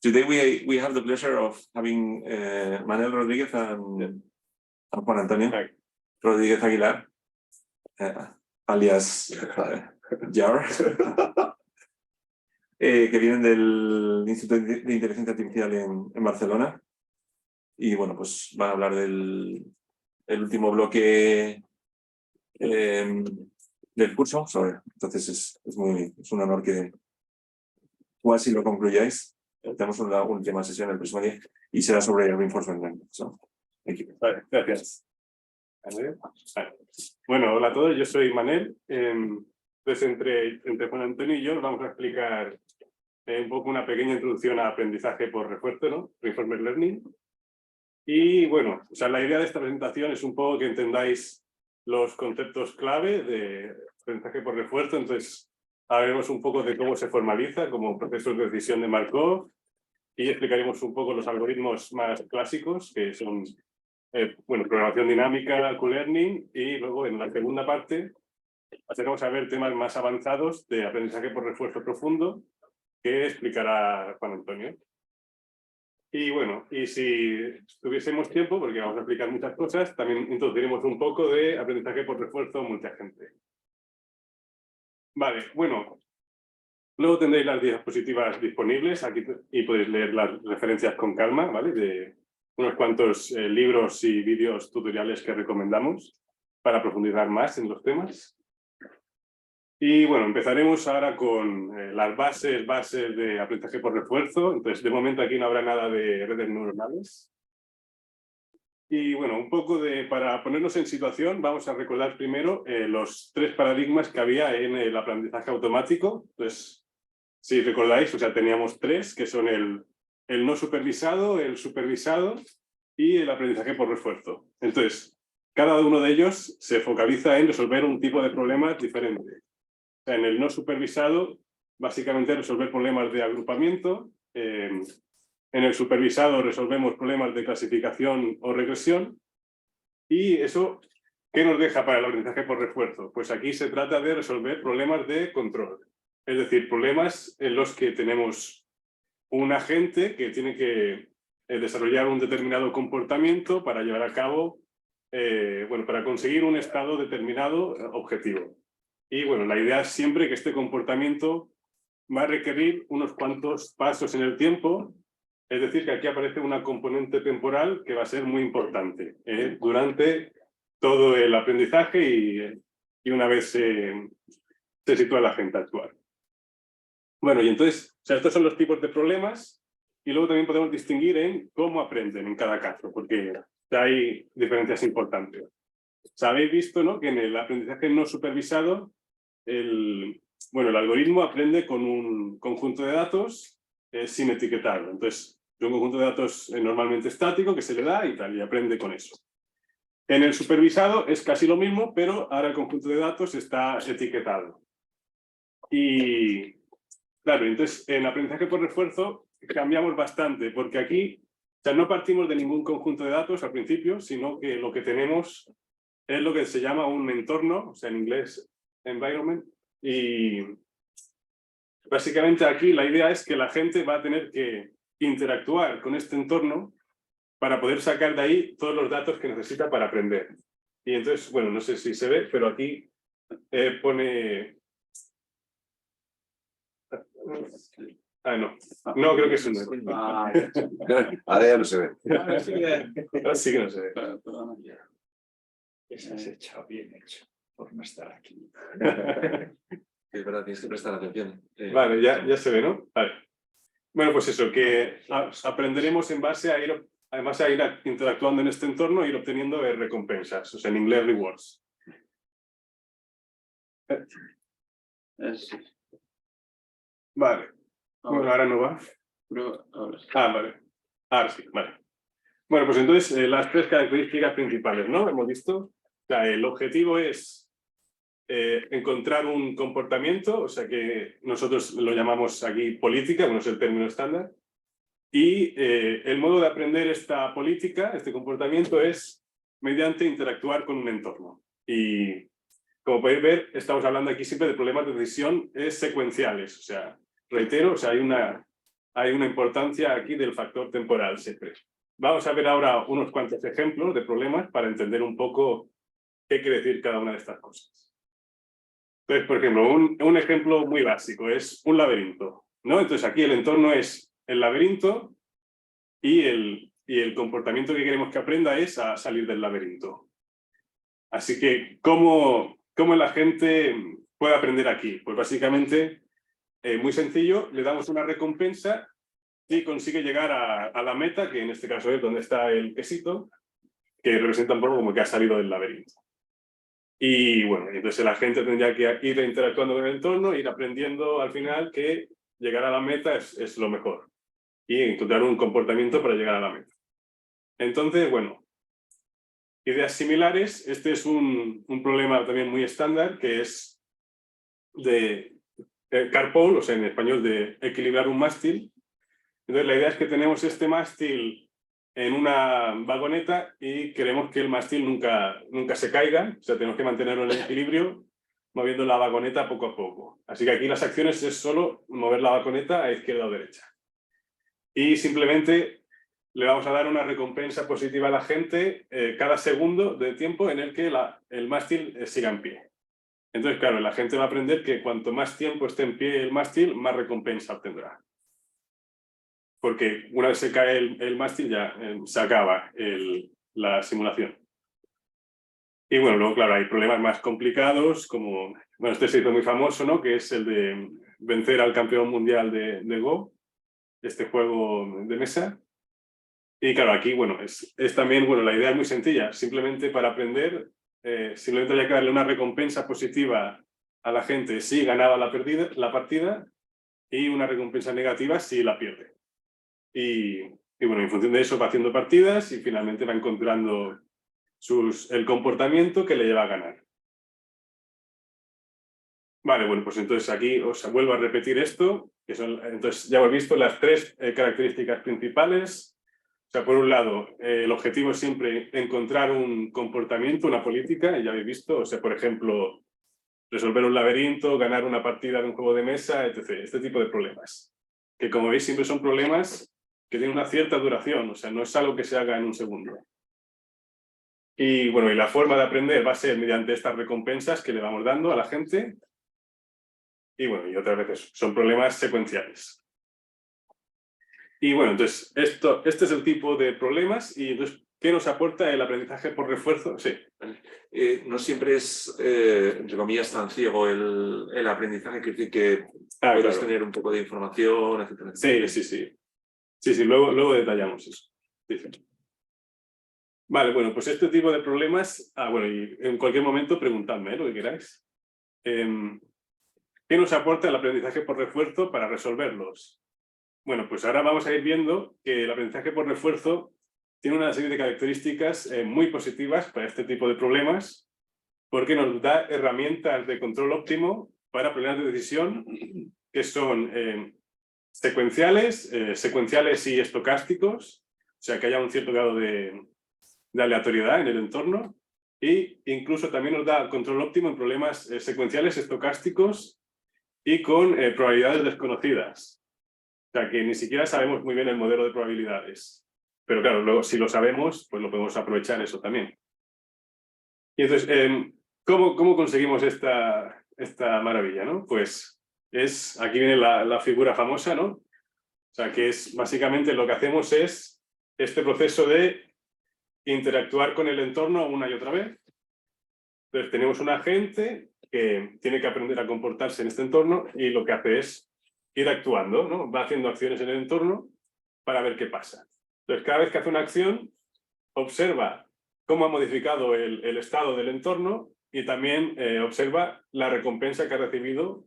Today we have the pleasure of having Manuel Rodríguez and Juan Antonio Rodríguez Aguilar, alias Jar, que vienen del Instituto de Inteligencia Artificial en Barcelona. Y bueno, pues van a hablar del último bloque del curso. Entonces es un honor que casi lo concluyáis. Tenemos una última sesión el próximo día y será sobre reinforcement learning. Vale, gracias. Vale. Bueno, hola a todos, yo soy Manel. Entonces, entre Juan Antonio y yo vamos a explicar un poco una pequeña introducción a aprendizaje por refuerzo, ¿no? Reinforcement learning. Y bueno, la idea de esta presentación es un poco que entendáis los conceptos clave de aprendizaje por refuerzo. Entonces, hablaremos un poco de cómo se formaliza como procesos de decisión de Markov y explicaremos un poco los algoritmos más clásicos, que son programación dinámica, Q-learning, y luego en la segunda parte pasaremos a ver temas más avanzados de aprendizaje por refuerzo profundo que explicará Juan Antonio. Y bueno, y si tuviésemos tiempo, porque vamos a explicar muchas cosas, también introduciremos un poco de aprendizaje por refuerzo multiagente. Vale, bueno, luego tendréis las diapositivas disponibles aquí y podéis leer las referencias con calma, ¿vale? De unos cuantos libros y vídeos tutoriales que recomendamos para profundizar más en los temas. Y bueno, empezaremos ahora con las bases de aprendizaje por refuerzo. Entonces, de momento aquí no habrá nada de redes neuronales. Y bueno, un poco para ponernos en situación, vamos a recordar primero los tres paradigmas que había en el aprendizaje automático. Entonces, si recordáis, teníamos tres, que son el no supervisado, el supervisado y el aprendizaje por refuerzo. Entonces, cada uno de ellos se focaliza en resolver un tipo de problemas diferente. En el no supervisado, básicamente resolver problemas de agrupamiento. En el supervisado resolvemos problemas de clasificación o regresión. Y eso, ¿qué nos deja para el aprendizaje por refuerzo? Pues aquí se trata de resolver problemas de control. Es decir, problemas en los que tenemos un agente que tiene que desarrollar un determinado comportamiento para llevar a cabo, para conseguir un estado determinado objetivo. Y bueno, la idea es siempre que este comportamiento va a requerir unos cuantos pasos en el tiempo. Es decir, que aquí aparece una componente temporal que va a ser muy importante durante todo el aprendizaje y una vez se sitúa la gente a actuar. Bueno, y entonces, estos son los tipos de problemas y luego también podemos distinguir en cómo aprenden en cada caso, porque hay diferencias importantes. Habéis visto, ¿no?, que en el aprendizaje no supervisado el algoritmo aprende con un conjunto de datos sin etiquetarlo. Entonces, es un conjunto de datos normalmente estático que se le da y tal, y aprende con eso. En el supervisado es casi lo mismo, pero ahora el conjunto de datos está etiquetado. Y claro, entonces en aprendizaje por refuerzo cambiamos bastante, porque aquí no partimos de ningún conjunto de datos al principio, sino que lo que tenemos es lo que se llama un entorno, en inglés environment, y básicamente aquí la idea es que la gente va a tener que interactuar con este entorno para poder sacar de ahí todos los datos que necesita para aprender. Y entonces, bueno, no sé si se ve, pero aquí pone... no, creo que eso no. Ahora ya no se ve. Ahora sí que no se ve. Esa has hecho bien hecho por no estar aquí. Es verdad, tienes que prestar atención. Vale, ya se ve, ¿no? Vale. Bueno, pues eso, que aprenderemos en base a ir interactuando en este entorno e ir obteniendo recompensas, en inglés rewards. Vale. Bueno, ahora no va. Vale. Ahora sí, vale. Bueno, pues entonces las tres características principales, ¿no? Hemos visto. El objetivo es encontrar un comportamiento, que nosotros lo llamamos aquí política, es el término estándar, y el modo de aprender esta política, este comportamiento, es mediante interactuar con un entorno. Y como podéis ver, estamos hablando aquí siempre de problemas de decisión secuenciales, reitero, hay hay una importancia aquí del factor temporal siempre. Vamos a ver ahora unos cuantos ejemplos de problemas para entender un poco qué quiere decir cada una de estas cosas. Entonces, por ejemplo, un ejemplo muy básico es un laberinto, ¿no? Entonces aquí el entorno es el laberinto y el comportamiento que queremos que aprenda es a salir del laberinto. Así que, ¿cómo la gente puede aprender aquí? Pues básicamente, muy sencillo, le damos una recompensa si consigue llegar a la meta, que en este caso es donde está el quesito, que representa un poco como que ha salido del laberinto. Y bueno, entonces la gente tendría que ir interactuando con el entorno, ir aprendiendo al final que llegar a la meta es lo mejor. Y encontrar un comportamiento para llegar a la meta. Entonces, bueno, ideas similares. Este es un problema también muy estándar, que es de carpool, o sea, en español de equilibrar un mástil. Entonces la idea es que tenemos este mástil en una vagoneta y queremos que el mástil nunca se caiga, o sea, tenemos que mantenerlo en el equilibrio moviendo la vagoneta poco a poco. Así que aquí las acciones es solo mover la vagoneta a izquierda o derecha. Y simplemente le vamos a dar una recompensa positiva a la gente cada segundo de tiempo en el que el mástil siga en pie. Entonces, claro, la gente va a aprender que cuanto más tiempo esté en pie el mástil, más recompensa obtendrá. Porque una vez se cae el mástil ya se acaba la simulación. Y bueno, luego, claro, hay problemas más complicados, como, bueno, este se hizo muy famoso, ¿no? Que es el de vencer al campeón mundial de Go, este juego de mesa. Y claro, aquí, bueno, es también, bueno, la idea es muy sencilla. Simplemente para aprender, simplemente hay que darle una recompensa positiva a la gente si ganaba la partida y una recompensa negativa si la pierde. Y bueno, en función de eso va haciendo partidas y finalmente va encontrando el comportamiento que le lleva a ganar. Vale, bueno, pues entonces aquí os vuelvo a repetir esto, que son, entonces ya hemos visto las tres características principales. O sea, por un lado, el objetivo es siempre encontrar un comportamiento, una política, y ya habéis visto, o sea, por ejemplo, resolver un laberinto, ganar una partida de un juego de mesa, etc. Este tipo de problemas. Que como veis siempre son problemas que tienen una cierta duración, o sea, no es algo que se haga en un segundo. Y bueno, y la forma de aprender va a ser mediante estas recompensas que le vamos dando a la gente. Y bueno, y otras veces son problemas secuenciales. Y bueno, entonces, este es el tipo de problemas. Y entonces, ¿qué nos aporta el aprendizaje por refuerzo? Sí. No siempre es, entre comillas, tan ciego el aprendizaje, que puedes Claro. tener un poco de información, etcétera. Sí, luego detallamos eso. Sí. Vale, bueno, pues este tipo de problemas, bueno, y en cualquier momento preguntadme lo que queráis. ¿Qué nos aporta el aprendizaje por refuerzo para resolverlos? Bueno, pues ahora vamos a ir viendo que el aprendizaje por refuerzo tiene una serie de características muy positivas para este tipo de problemas, porque nos da herramientas de control óptimo para problemas de decisión que son secuenciales y estocásticos, o sea que haya un cierto grado de aleatoriedad en el entorno, e incluso también nos da control óptimo en problemas secuenciales, estocásticos y con probabilidades desconocidas. O sea que ni siquiera sabemos muy bien el modelo de probabilidades. Pero claro, luego si lo sabemos, pues lo podemos aprovechar eso también. Y entonces, ¿cómo conseguimos esta maravilla, ¿no? Pues aquí viene la figura famosa, ¿no? O sea, que es básicamente lo que hacemos es este proceso de interactuar con el entorno una y otra vez. Entonces tenemos un agente que tiene que aprender a comportarse en este entorno y lo que hace es ir actuando, ¿no? Va haciendo acciones en el entorno para ver qué pasa. Entonces cada vez que hace una acción, observa cómo ha modificado el estado del entorno y también observa la recompensa que ha recibido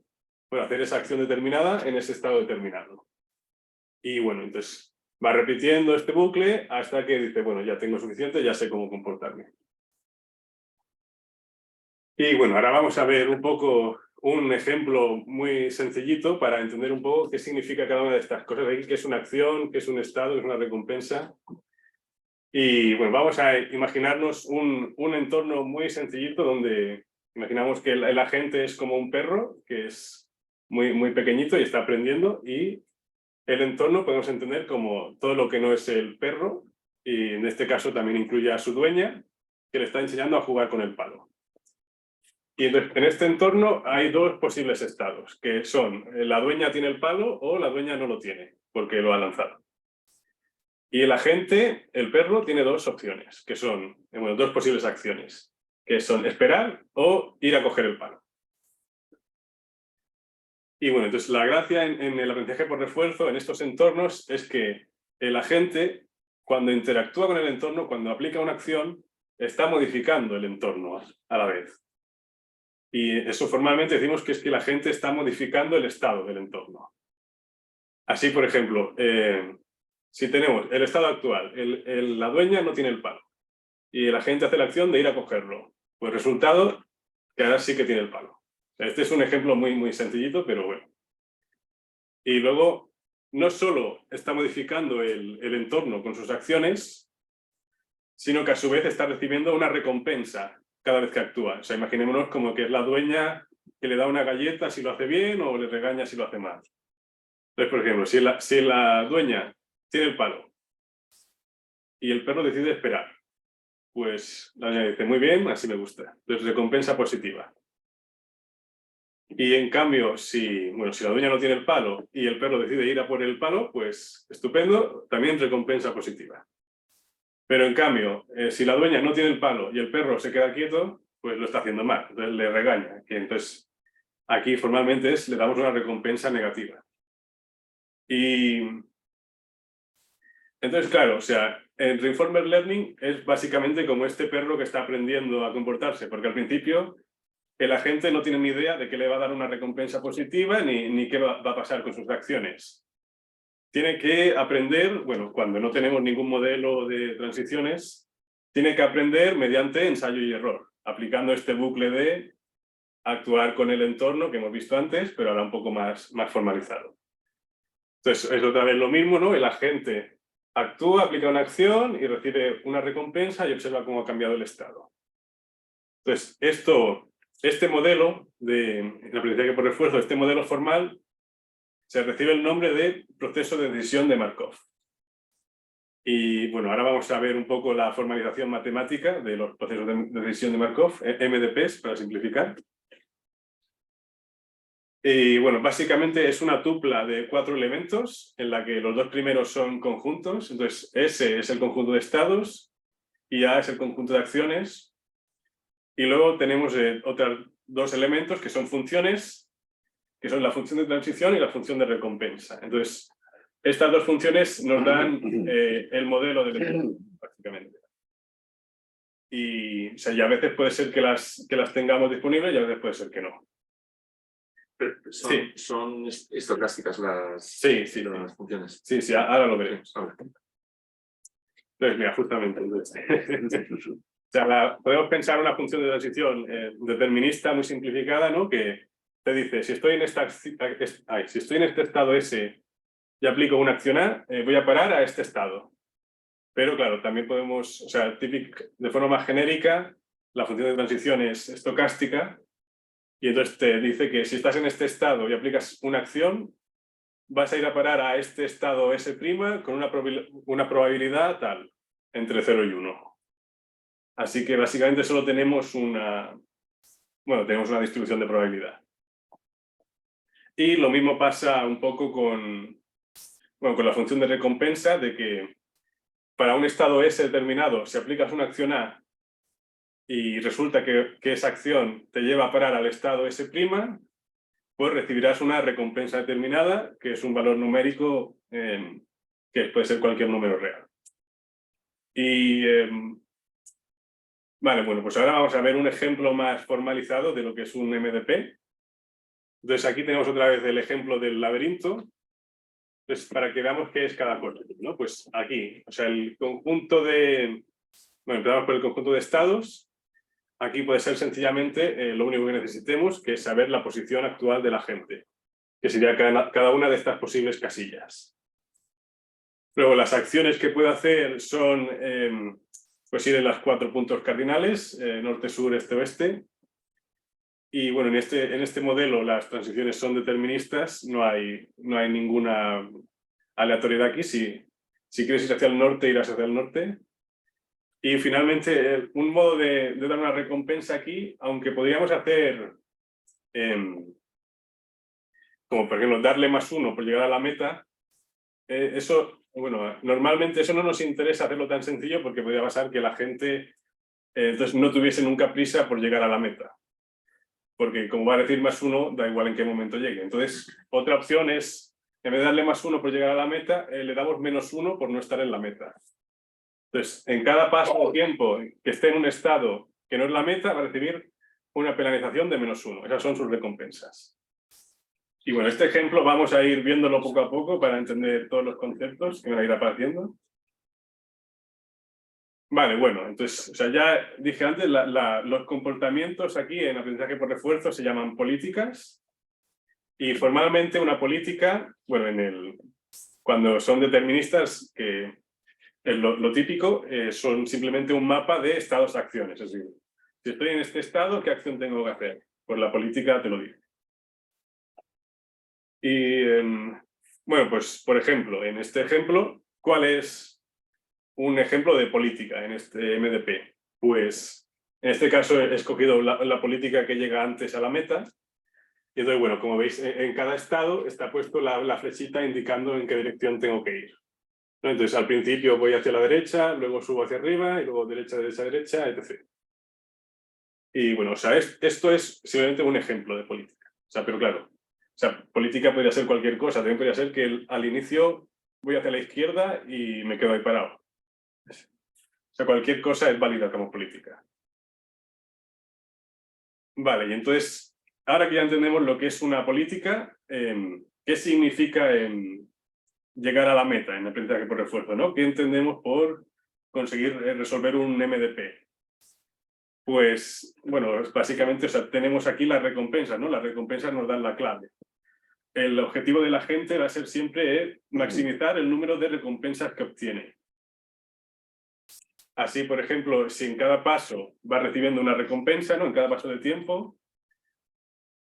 por hacer esa acción determinada en ese estado determinado. Y bueno, entonces va repitiendo este bucle hasta que dice, bueno, ya tengo suficiente, ya sé cómo comportarme. Y bueno, ahora vamos a ver un poco un ejemplo muy sencillito para entender un poco qué significa cada una de estas cosas aquí, qué es una acción, qué es un estado, qué es una recompensa. Y bueno, vamos a imaginarnos un entorno muy sencillito donde imaginamos que el agente es como un perro que es muy pequeñito y está aprendiendo y el entorno podemos entender como todo lo que no es el perro, y en este caso también incluye a su dueña, que le está enseñando a jugar con el palo. Y entonces, en este entorno hay dos posibles estados, que son la dueña tiene el palo o la dueña no lo tiene, porque lo ha lanzado. Y el agente, el perro, tiene dos opciones, que son, bueno, dos posibles acciones, que son esperar o ir a coger el palo. Y bueno, entonces la gracia en el aprendizaje por refuerzo, en estos entornos, es que el agente, cuando interactúa con el entorno, cuando aplica una acción, está modificando el entorno a la vez. Y eso formalmente decimos que es que la gente está modificando el estado del entorno. Así, por ejemplo, si tenemos el estado actual, la dueña no tiene el palo y el agente hace la acción de ir a cogerlo, pues resultado que ahora sí que tiene el palo. Este es un ejemplo muy sencillito, pero bueno. Y luego, no solo está modificando el entorno con sus acciones, sino que a su vez está recibiendo una recompensa cada vez que actúa. O sea, imaginémonos como que es la dueña que le da una galleta si lo hace bien o le regaña si lo hace mal. Entonces, por ejemplo, si la dueña tiene el palo y el perro decide esperar, pues la dueña dice, muy bien, así me gusta. Entonces, recompensa positiva. Y en cambio, si la dueña no tiene el palo y el perro decide ir a por el palo, pues estupendo, también recompensa positiva. Pero en cambio, si la dueña no tiene el palo y el perro se queda quieto, pues lo está haciendo mal, entonces le regaña. Que entonces, aquí formalmente le damos una recompensa negativa. Y entonces, claro, o sea, el Reinforcement Learning es básicamente como este perro que está aprendiendo a comportarse, porque al principio el agente no tiene ni idea de que le va a dar una recompensa positiva ni qué va a pasar con sus acciones. Tiene que aprender, bueno, cuando no tenemos ningún modelo de transiciones, tiene que aprender mediante ensayo y error, aplicando este bucle de actuar con el entorno que hemos visto antes, pero ahora un poco más formalizado. Entonces, es otra vez lo mismo, ¿no? El agente actúa, aplica una acción y recibe una recompensa y observa cómo ha cambiado el estado. Entonces, este modelo de aprendizaje por refuerzo, este modelo formal, se recibe el nombre de proceso de decisión de Markov. Y bueno, ahora vamos a ver un poco la formalización matemática de los procesos de decisión de Markov, MDPs, para simplificar. Y bueno, básicamente es una tupla de 4 elementos en la que los dos primeros son conjuntos. Entonces, S es el conjunto de estados y A es el conjunto de acciones. Y luego tenemos otros 2 elementos que son funciones, que son la función de transición y la función de recompensa. Entonces, estas 2 funciones nos dan el modelo del entorno, básicamente. Y, o sea, y a veces puede ser que las tengamos disponibles y a veces puede ser que no. Son estocásticas las funciones. Sí, ahora lo veremos. Entonces, mira, justamente. O sea, podemos pensar una función de transición determinista muy simplificada, ¿no? Que te dice, si estoy en este estado S y aplico una acción A, voy a parar a este estado. Pero claro, también podemos, o sea, de forma más genérica, la función de transición es estocástica y entonces te dice que si estás en este estado y aplicas una acción, vas a ir a parar a este estado S' con una probabilidad tal, entre 0 y 1. Así que básicamente solo tenemos una distribución de probabilidad. Y lo mismo pasa un poco con la función de recompensa, de que para un estado S determinado, si aplicas una acción A y resulta que esa acción te lleva a parar al estado S', pues recibirás una recompensa determinada, que es un valor numérico que puede ser cualquier número real. Y vale, bueno, pues ahora vamos a ver un ejemplo más formalizado de lo que es un MDP. Entonces aquí tenemos otra vez el ejemplo del laberinto. Entonces, para que veamos qué es cada cosa, ¿no? Pues aquí, o sea, el conjunto de... Bueno, empezamos por el conjunto de estados. Aquí puede ser sencillamente lo único que necesitemos, que es saber la posición actual de la gente, que sería cada una de estas posibles casillas. Luego, las acciones que puede hacer son pues ir en las 4 puntos cardinales, norte, sur, este, oeste. Y bueno, en este modelo las transiciones son deterministas, no hay ninguna aleatoriedad aquí, si quieres ir hacia el norte, irás hacia el norte. Y finalmente, un modo de dar una recompensa aquí, aunque podríamos hacer, como por ejemplo, darle +1 por llegar a la meta, eso, bueno, normalmente eso no nos interesa hacerlo tan sencillo porque podría pasar que la gente entonces no tuviese nunca prisa por llegar a la meta. Porque como va a decir +1, da igual en qué momento llegue. Entonces, otra opción es, en vez de darle +1 por llegar a la meta, le damos -1 por no estar en la meta. Entonces, en cada paso o tiempo que esté en un estado que no es la meta, va a recibir una penalización de -1. Esas son sus recompensas. Y bueno, este ejemplo vamos a ir viéndolo poco a poco para entender todos los conceptos que van a ir apareciendo. Vale, bueno, entonces, o sea, ya dije antes, los comportamientos aquí en aprendizaje por refuerzo se llaman políticas. Y formalmente una política, bueno, cuando son deterministas, que es lo típico, son simplemente un mapa de estados-acciones. Es decir, si estoy en este estado, ¿qué acción tengo que hacer? Pues la política te lo dice. Y, bueno, pues, por ejemplo, en este ejemplo, ¿cuál es un ejemplo de política en este MDP? Pues, en este caso he escogido la política que llega antes a la meta. Y entonces, bueno, como veis, en cada estado está puesto la flechita indicando en qué dirección tengo que ir. Entonces, al principio voy hacia la derecha, luego subo hacia arriba, y luego derecha, derecha, derecha, etc. Y bueno, o sea, esto es simplemente un ejemplo de política. O sea, pero claro, o sea, política podría ser cualquier cosa. También podría ser que al inicio voy hacia la izquierda y me quedo ahí parado. O sea, cualquier cosa es válida como política. Vale, y entonces, ahora que ya entendemos lo que es una política, ¿qué significa llegar a la meta en aprendizaje por refuerzo, ¿no? ¿Qué entendemos por conseguir resolver un MDP? Pues, bueno, básicamente, o sea, tenemos aquí las recompensas, ¿no? Las recompensas nos dan la clave. El objetivo de la gente va a ser siempre maximizar el número de recompensas que obtiene. Así, por ejemplo, si en cada paso va recibiendo una recompensa, ¿no? En cada paso de tiempo,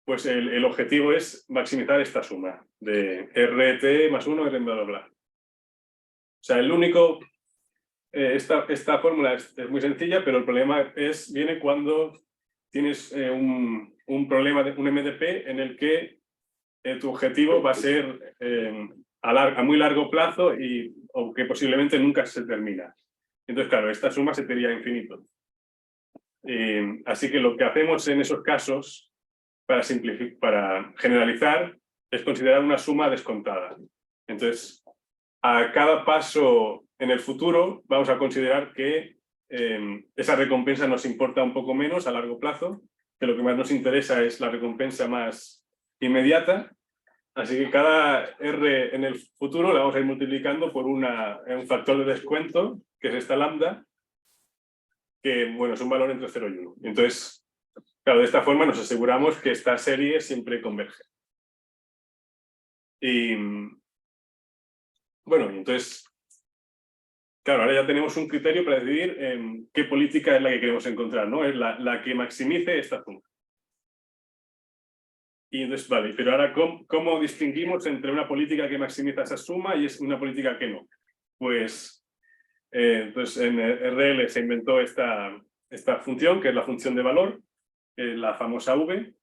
pues el objetivo es maximizar esta suma de RT +1, R bla, bla, bla. O sea, el único... esta fórmula es muy sencilla, pero el problema viene cuando tienes un problema, un MDP, en el que tu objetivo va a ser a muy largo plazo o que posiblemente nunca se termina. Entonces, claro, esta suma se te iría a infinito. Así que lo que hacemos en esos casos, para generalizar, es considerar una suma descontada. Entonces, a cada paso en el futuro vamos a considerar que esa recompensa nos importa un poco menos a largo plazo, que lo que más nos interesa es la recompensa más inmediata. Así que cada R en el futuro la vamos a ir multiplicando por un factor de descuento, que es esta lambda, que bueno, es un valor entre 0 y 1. Entonces, claro, de esta forma nos aseguramos que esta serie siempre converge. Y bueno, entonces, claro, ahora ya tenemos un criterio para decidir qué política es la que queremos encontrar, ¿no? Es la que maximice esta suma. Y entonces, vale, pero ahora, ¿cómo distinguimos entre una política que maximiza esa suma y es una política que no? Pues, entonces en RL se inventó esta función, que es la función de valor, la famosa V,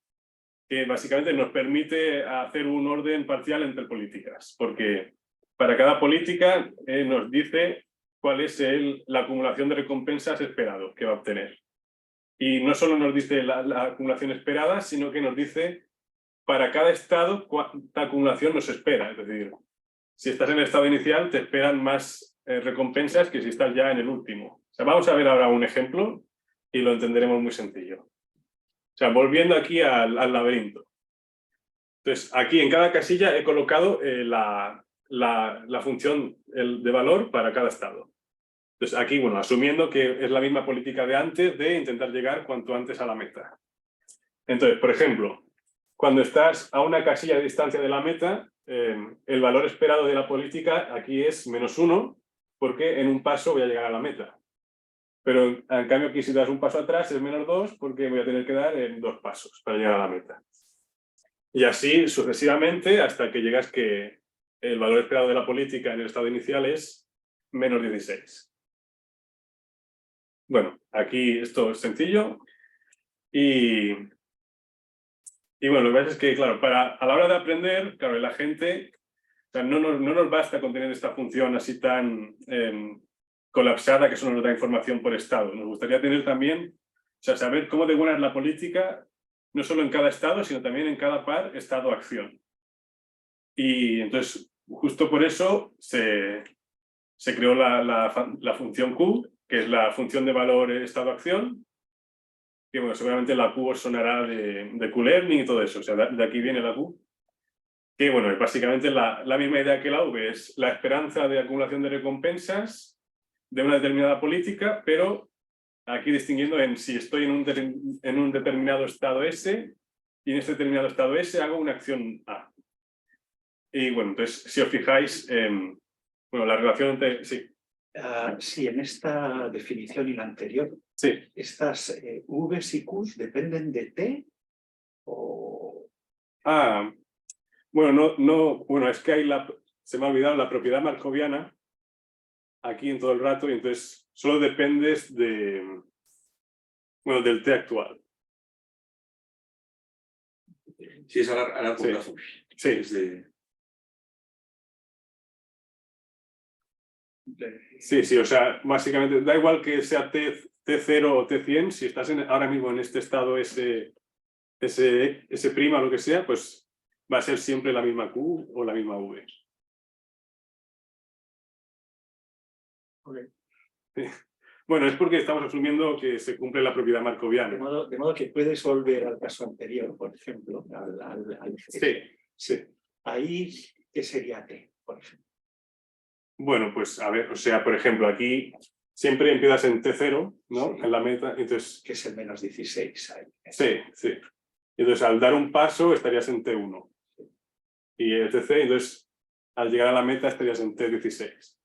que básicamente nos permite hacer un orden parcial entre políticas, porque para cada política nos dice cuál es la acumulación de recompensas esperado que va a obtener. Y no solo nos dice la acumulación esperada, sino que nos dice para cada estado cuánta acumulación nos espera. Es decir, si estás en el estado inicial te esperan más recompensas que si estás ya en el último. O sea, vamos a ver ahora un ejemplo y lo entenderemos muy sencillo. O sea, volviendo aquí al laberinto. Entonces, aquí en cada casilla he colocado la función de valor para cada estado. Entonces, aquí, bueno, asumiendo que es la misma política de antes de intentar llegar cuanto antes a la meta. Entonces, por ejemplo, cuando estás a una casilla de distancia de la meta, el valor esperado de la política aquí es -1, porque en un paso voy a llegar a la meta. Pero en cambio aquí si das un paso atrás es -2, porque voy a tener que dar en 2 pasos para llegar a la meta. Y así sucesivamente hasta que llegas que el valor esperado de la política en el estado inicial es menos 16. Bueno, aquí esto es sencillo. Y bueno, lo que pasa es que, claro, a la hora de aprender, claro, la gente, o sea, no nos basta con tener esta función así tan colapsada que solo nos da información por estado. Nos gustaría tener también, o sea, saber cómo de buena es la política, no solo en cada estado, sino también en cada par estado-acción. Y entonces, justo por eso se creó la función Q, que es la función de valor estado-acción, que bueno, seguramente la Q os sonará de Q-Learning y todo eso, o sea, de aquí viene la Q, que bueno, es básicamente la misma idea que la V, es la esperanza de acumulación de recompensas de una determinada política, pero aquí distinguiendo en si estoy en un determinado estado S, y en este determinado estado S hago una acción A. Y bueno, entonces, si os fijáis, bueno, la relación entre... Sí. Sí, en esta definición y la anterior, Sí. estas Vs y Qs dependen de T o... Bueno, bueno, es que se me ha olvidado la propiedad markoviana aquí en todo el rato, y entonces solo dependes bueno, del T actual. Sí, es a la Sí. Sí. Es de... Sí, o sea, básicamente da igual que sea T0 o T100, si estás ahora mismo en este estado S' o lo que sea, pues va a ser siempre la misma Q o la misma V. Okay. Bueno, es porque estamos asumiendo que se cumple la propiedad markoviana. De modo que puedes volver al caso anterior, por ejemplo, al Sí. Ahí, ¿qué sería T, por ejemplo? Bueno, pues a ver, o sea, por ejemplo, aquí siempre empiezas en T0, ¿no? Sí. En la meta, entonces... Que es el menos 16 ahí. Sí. Entonces, al dar un paso estarías en T1. Y etc. Entonces, al llegar a la meta estarías en T16.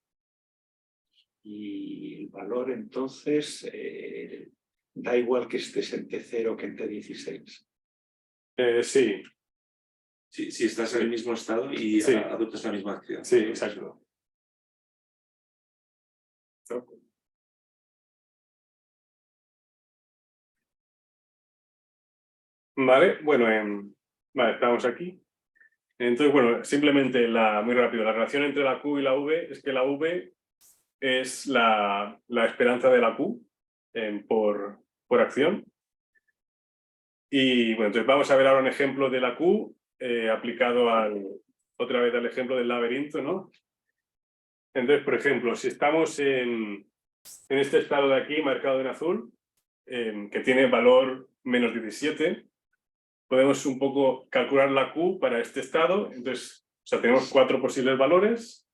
Y el valor, entonces, da igual que estés en T0 que en T16. Sí. Sí, si estás en el mismo estado y Sí. adoptas la misma acción. Sí, exacto. Vale, bueno, vale, estamos aquí. Entonces, bueno, simplemente muy rápido, la relación entre la Q y la V es que la V es la esperanza de la Q por acción. Y bueno, entonces vamos a ver ahora un ejemplo de la Q aplicado otra vez al ejemplo del laberinto, ¿no? Entonces, por ejemplo, si estamos en este estado de aquí, marcado en azul, que tiene valor menos 17, podemos un poco calcular la Q para este estado. Entonces, o sea, tenemos 4 posibles valores,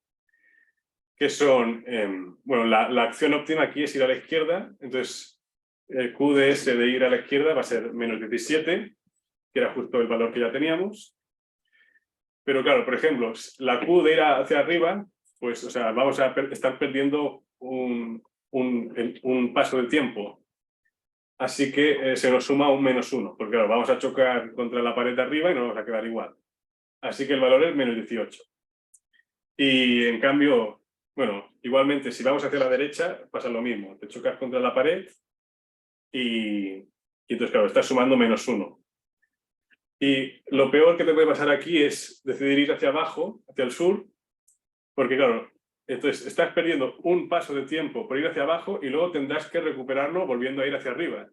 que son, bueno, la acción óptima aquí es ir a la izquierda, entonces el Q de S de ir a la izquierda va a ser menos 17, que era justo el valor que ya teníamos. Pero claro, por ejemplo, la Q de ir hacia arriba, pues, o sea, vamos a estar perdiendo un paso de tiempo. Así que se nos suma un -1, porque claro, vamos a chocar contra la pared de arriba y nos vamos a quedar igual. Así que el valor es menos 18. Y en cambio, bueno, igualmente, si vamos hacia la derecha, pasa lo mismo. Te chocas contra la pared y entonces, claro, estás sumando -1. Y lo peor que te puede pasar aquí es decidir ir hacia abajo, hacia el sur, porque claro, entonces estás perdiendo un paso de tiempo por ir hacia abajo y luego tendrás que recuperarlo volviendo a ir hacia arriba.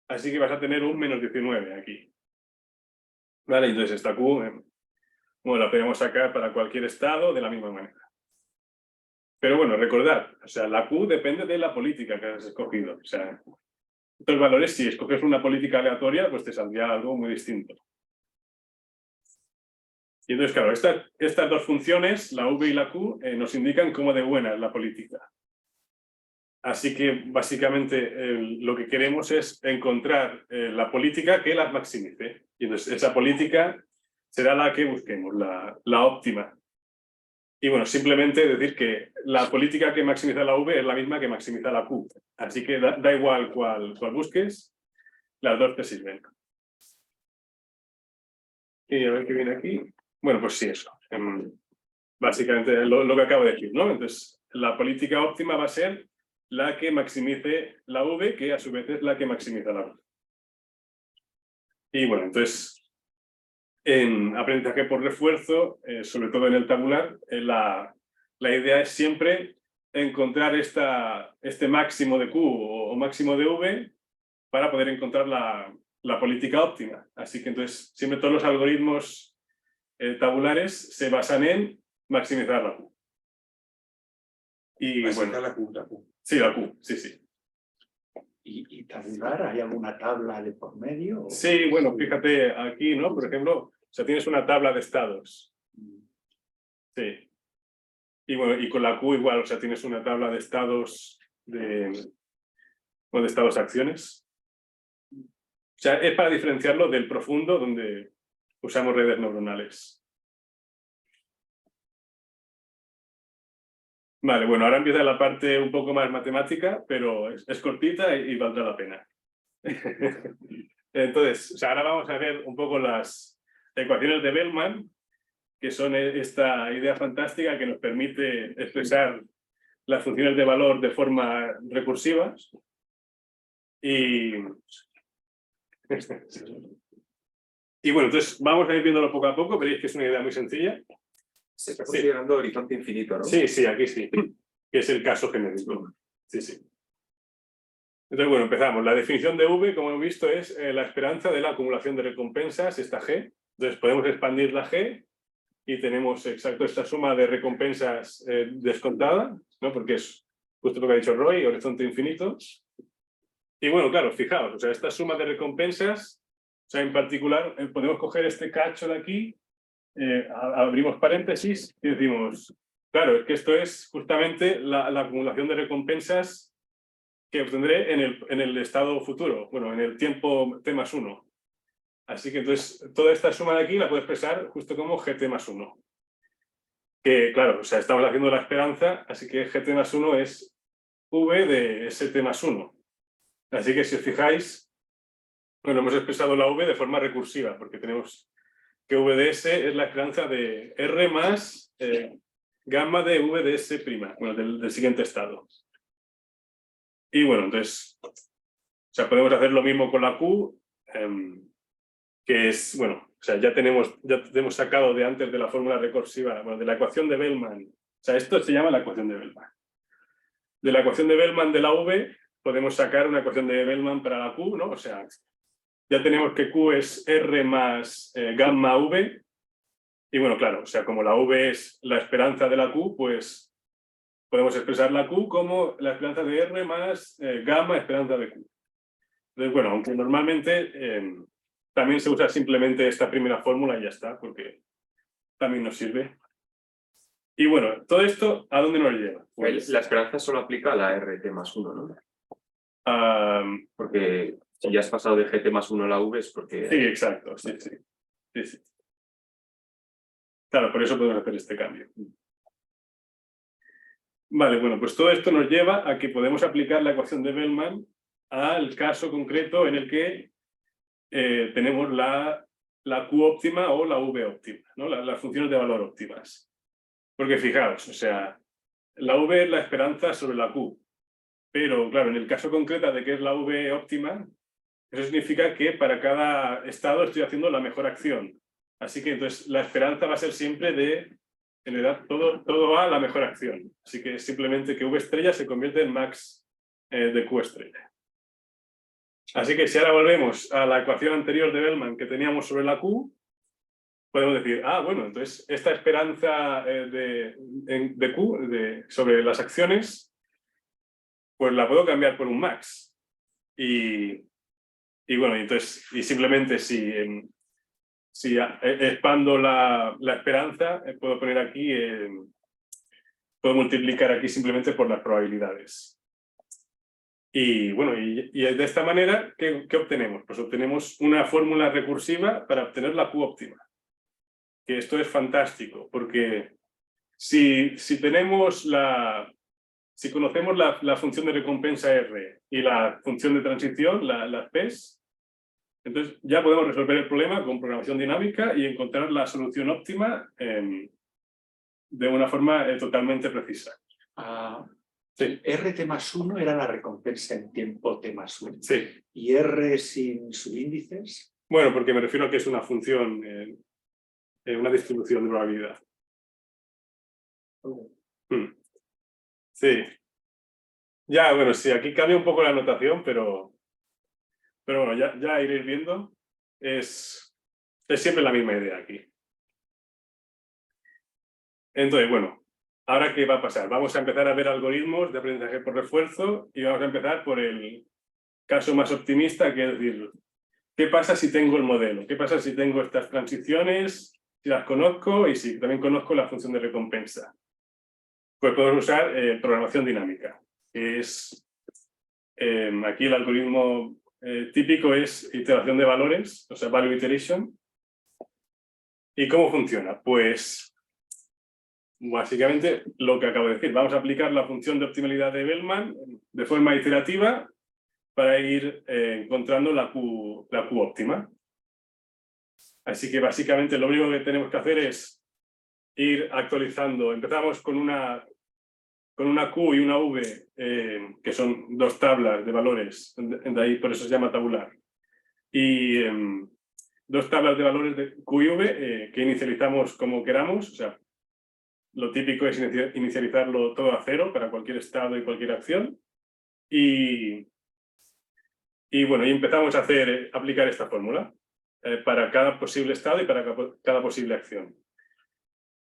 Así que vas a tener un -19 aquí. Vale, entonces esta Q, bueno, la podemos sacar para cualquier estado de la misma manera. Pero bueno, recordad, o sea, la Q depende de la política que has escogido. O sea, estos valores, si escoges una política aleatoria, pues te saldría algo muy distinto. Y entonces, claro, estas dos funciones, la V y la Q, nos indican cómo de buena es la política. Así que, básicamente, lo que queremos es encontrar la política que las maximice. Y entonces, esa política será la que busquemos, la óptima. Y bueno, simplemente decir que la política que maximiza la V es la misma que maximiza la Q. Así que da igual cuál busques, las dos te sirven. Y a ver qué viene aquí. Bueno, pues sí, eso. básicamente lo que acabo de decir, ¿no? Entonces, la política óptima va a ser la que maximice la V, que a su vez es la que maximiza la V. Y bueno, entonces, en aprendizaje por refuerzo, sobre todo en el tabular, la idea es siempre encontrar este máximo de Q o máximo de V para poder encontrar la política óptima. Así que entonces, siempre todos los algoritmos tabulares se basan en maximizar la Q. Y bueno, la Q. sí, la Q, sí. ¿Y tabular? ¿Hay alguna tabla de por medio? Sí, bueno, fíjate aquí, ¿no? Por ejemplo, o sea, tienes una tabla de estados. Sí. Y bueno, y con la Q igual, o sea, tienes una tabla de estados de estados acciones. O sea, es para diferenciarlo del profundo, donde usamos redes neuronales. Vale, bueno, ahora empieza la parte un poco más matemática, pero es cortita y valdrá la pena. Entonces, o sea, ahora vamos a ver un poco las ecuaciones de Bellman, que son esta idea fantástica que nos permite expresar las funciones de valor de forma recursiva. Y bueno, entonces vamos a ir viéndolo poco a poco, veréis que es una idea muy sencilla. Se está considerando horizonte infinito, ¿no? Sí, aquí sí, que es el caso genérico. Sí. Entonces, bueno, empezamos. La definición de V, como hemos visto, es la esperanza de la acumulación de recompensas, esta G. Entonces, podemos expandir la G y tenemos exacto esta suma de recompensas descontada, ¿no? Porque es justo lo que ha dicho Roy, horizonte infinito. Y bueno, claro, fijaos, o sea, esta suma de recompensas, o sea, en particular, podemos coger este cacho de aquí, abrimos paréntesis y decimos, claro, es que esto es justamente la acumulación de recompensas que obtendré en el estado futuro, bueno, en el tiempo t+1. Así que entonces toda esta suma de aquí la puedo expresar justo como gt+1. Que claro, o sea, estamos haciendo la esperanza, así que gt+1 es v de st+1. Así que si os fijáis, bueno, hemos expresado la v de forma recursiva, porque tenemos que v de s es la esperanza de r más gamma de v de s', bueno, del siguiente estado. Y bueno, entonces, o sea, podemos hacer lo mismo con la Q, que es, bueno, o sea, ya hemos sacado de antes de la fórmula recursiva, bueno, de la ecuación de Bellman. O sea, esto se llama la ecuación de Bellman. De la ecuación de Bellman de la V, podemos sacar una ecuación de Bellman para la Q, ¿no? O sea, ya tenemos que Q es R más gamma V. Y bueno, claro, o sea, como la V es la esperanza de la Q, pues podemos expresar la Q como la esperanza de R más gamma esperanza de Q. Entonces, bueno, aunque normalmente también se usa simplemente esta primera fórmula y ya está, porque también nos sirve. Y bueno, todo esto, ¿a dónde nos lleva? Pues, La esperanza solo aplica a la RT+1, ¿no? um, Porque si ya has pasado de GT+1 a la V es porque... sí, exacto, sí. Claro, por eso podemos hacer este cambio. Vale, bueno, pues todo esto nos lleva a que podemos aplicar la ecuación de Bellman al caso concreto en el que tenemos la Q óptima o la V óptima, ¿no? Las funciones de valor óptimas. Porque fijaos, o sea, la V es la esperanza sobre la Q, pero claro, en el caso concreto de que es la V óptima, eso significa que para cada estado estoy haciendo la mejor acción. Así que entonces la esperanza va a ser siempre de, en realidad, todo va a la mejor acción. Así que simplemente que V estrella se convierte en max de Q estrella. Así que si ahora volvemos a la ecuación anterior de Bellman que teníamos sobre la Q, podemos decir, bueno, entonces esta esperanza de Q sobre las acciones, pues la puedo cambiar por un max. Y bueno, entonces, y simplemente si expando la esperanza, puedo poner aquí, puedo multiplicar aquí simplemente por las probabilidades. Y bueno, y de esta manera, ¿qué obtenemos? Pues obtenemos una fórmula recursiva para obtener la Q óptima. Que esto es fantástico, porque si conocemos la función de recompensa R y la función de transición, las P's, entonces ya podemos resolver el problema con programación dinámica y encontrar la solución óptima de una forma totalmente precisa. Sí, RT+1 era la recompensa en tiempo T+1. sí. ¿Y R sin subíndices? Bueno, porque me refiero a que es una función, una distribución de probabilidad. Sí. Ya, bueno, sí, aquí cambia un poco la notación, pero bueno, ya iréis viendo. Es siempre la misma idea aquí. Entonces, bueno, ¿ahora qué va a pasar? Vamos a empezar a ver algoritmos de aprendizaje por refuerzo y vamos a empezar por el caso más optimista, que es decir, ¿qué pasa si tengo el modelo? ¿Qué pasa si tengo estas transiciones, si las conozco y si también conozco la función de recompensa? Pues podemos usar programación dinámica, que es, aquí el algoritmo típico es iteración de valores, o sea, value iteration. ¿Y cómo funciona? Pues básicamente lo que acabo de decir, vamos a aplicar la función de optimalidad de Bellman de forma iterativa para ir encontrando la Q óptima. Así que básicamente lo único que tenemos que hacer es ir actualizando. Empezamos con una Q y una V, que son dos tablas de valores, de ahí por eso se llama tabular. Y dos tablas de valores de Q y V que inicializamos como queramos, o sea, lo típico es inicializarlo todo a 0 para cualquier estado y cualquier acción. Y bueno, y empezamos a aplicar esta fórmula para cada posible estado y para cada posible acción.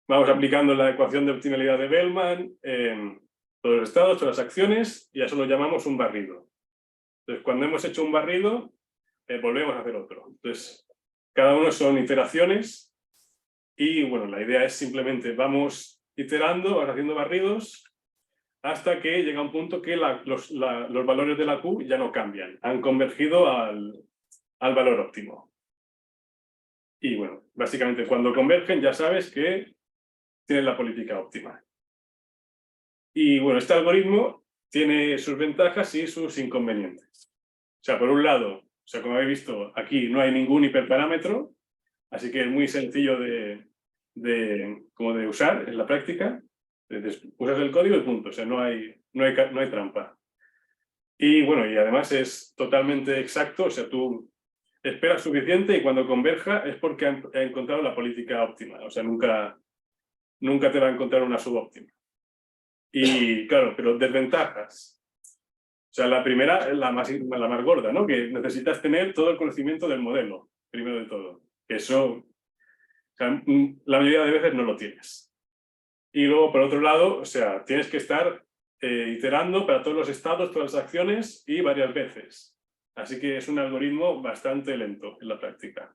Vamos aplicando la ecuación de optimalidad de Bellman en todos los estados, todas las acciones, y a eso lo llamamos un barrido. Entonces, cuando hemos hecho un barrido, volvemos a hacer otro. Entonces, cada uno son iteraciones y, bueno, la idea es simplemente vamos iterando, vamos haciendo barridos hasta que llega un punto que los valores de la Q ya no cambian, han convergido al valor óptimo. Y, bueno, básicamente cuando convergen ya sabes que tienes la política óptima. Y, bueno, este algoritmo tiene sus ventajas y sus inconvenientes. O sea, por un lado, o sea, como habéis visto, aquí no hay ningún hiperparámetro, así que es muy sencillo de usar en la práctica. Usas el código y punto, o sea, no hay trampa. Y bueno, y además es totalmente exacto, o sea, tú esperas suficiente y cuando converja es porque ha encontrado la política óptima, o sea, nunca te va a encontrar una subóptima. Y claro, pero desventajas. O sea, la primera es la más gorda, ¿no? Que necesitas tener todo el conocimiento del modelo, primero de todo. Eso, o sea, la mayoría de veces no lo tienes. Y luego, por otro lado, o sea, tienes que estar iterando para todos los estados, todas las acciones y varias veces. Así que es un algoritmo bastante lento en la práctica.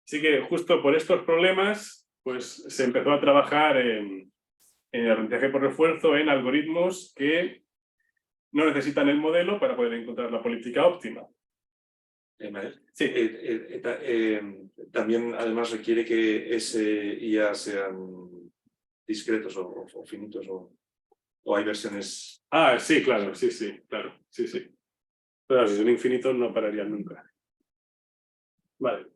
Así que justo por estos problemas, pues se empezó a trabajar en el aprendizaje por refuerzo en algoritmos que no necesitan el modelo para poder encontrar la política óptima. Sí. También además requiere que ese IA sean discretos o finitos o hay versiones. Ah, sí, claro, sí, claro, sí. Pero si son infinitos no pararían nunca. Vale.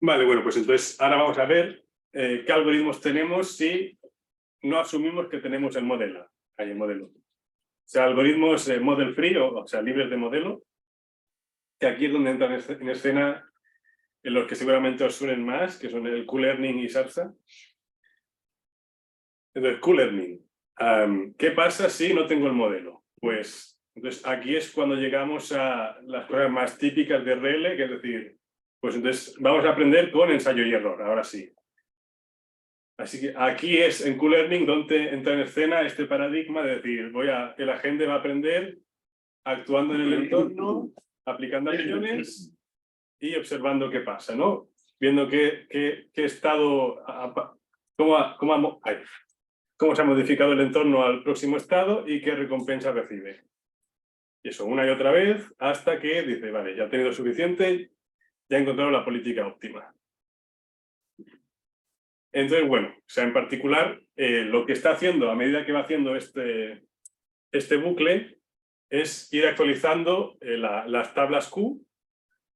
Vale, bueno, pues entonces ahora vamos a ver qué algoritmos tenemos si no asumimos que tenemos el modelo. Hay el modelo. O sea, algoritmos model free, o sea, libres de modelo, que aquí es donde entran en escena en los que seguramente os suenen más, que son el Q-Learning y SARSA. Entonces, Q-Learning. ¿Qué pasa si no tengo el modelo? Pues entonces aquí es cuando llegamos a las cosas más típicas de RL, que es decir, pues entonces vamos a aprender con ensayo y error, ahora sí. Así que aquí es en Q-Learning donde entra en escena este paradigma de decir, el agente va a aprender actuando en el entorno, aplicando acciones y observando qué pasa, ¿no? Viendo qué estado, cómo se ha modificado el entorno al próximo estado y qué recompensa recibe. Y eso una y otra vez hasta que dice, vale, ya he tenido suficiente, ya he encontrado la política óptima. Entonces, bueno, o sea, en particular, lo que está haciendo a medida que va haciendo este bucle es ir actualizando las tablas Q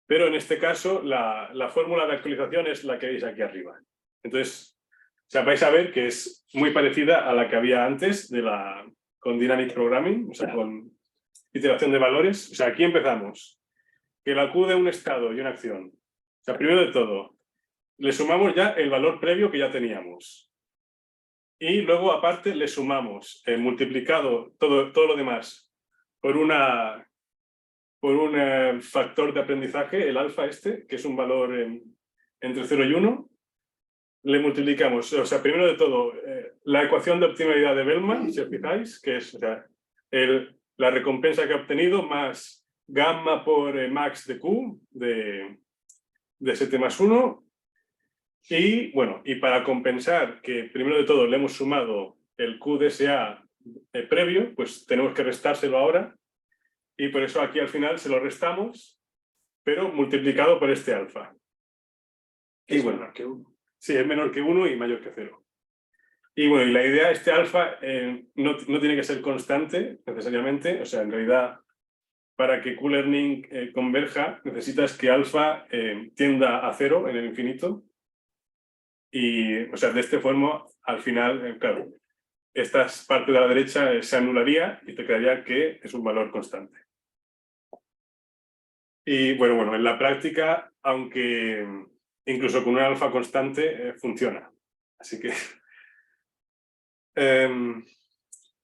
pero en este caso la fórmula de actualización es la que veis aquí arriba. Entonces, o sea, vais a ver que es muy parecida a la que había antes con Dynamic Programming, o sea, con iteración de valores. O sea, aquí empezamos. Que la Q de un estado y una acción. O sea, primero de todo, le sumamos ya el valor previo que ya teníamos. Y luego, aparte, le sumamos multiplicado todo lo demás por un factor de aprendizaje, el alfa este, que es un valor entre 0 y 1. Le multiplicamos, o sea, primero de todo, la ecuación de optimalidad de Bellman, si os fijáis, que es, o sea, la recompensa que ha obtenido más gamma por max de Q de 7 más 1. Y bueno, y para compensar que primero de todo le hemos sumado el QDSA previo, pues tenemos que restárselo ahora. Y por eso aquí al final se lo restamos, pero multiplicado por este alfa. Y bueno, menor que 1. Sí, es menor que 1 y mayor que 0. Y bueno, y la idea, este alfa no tiene que ser constante necesariamente. O sea, en realidad, para que Q-Learning converja, necesitas que alfa tienda a 0 en el infinito. Y, o sea, de este forma, al final, claro, esta parte de la derecha se anularía y te quedaría que es un valor constante. Y bueno, en la práctica, aunque incluso con un alfa constante, funciona. Así que...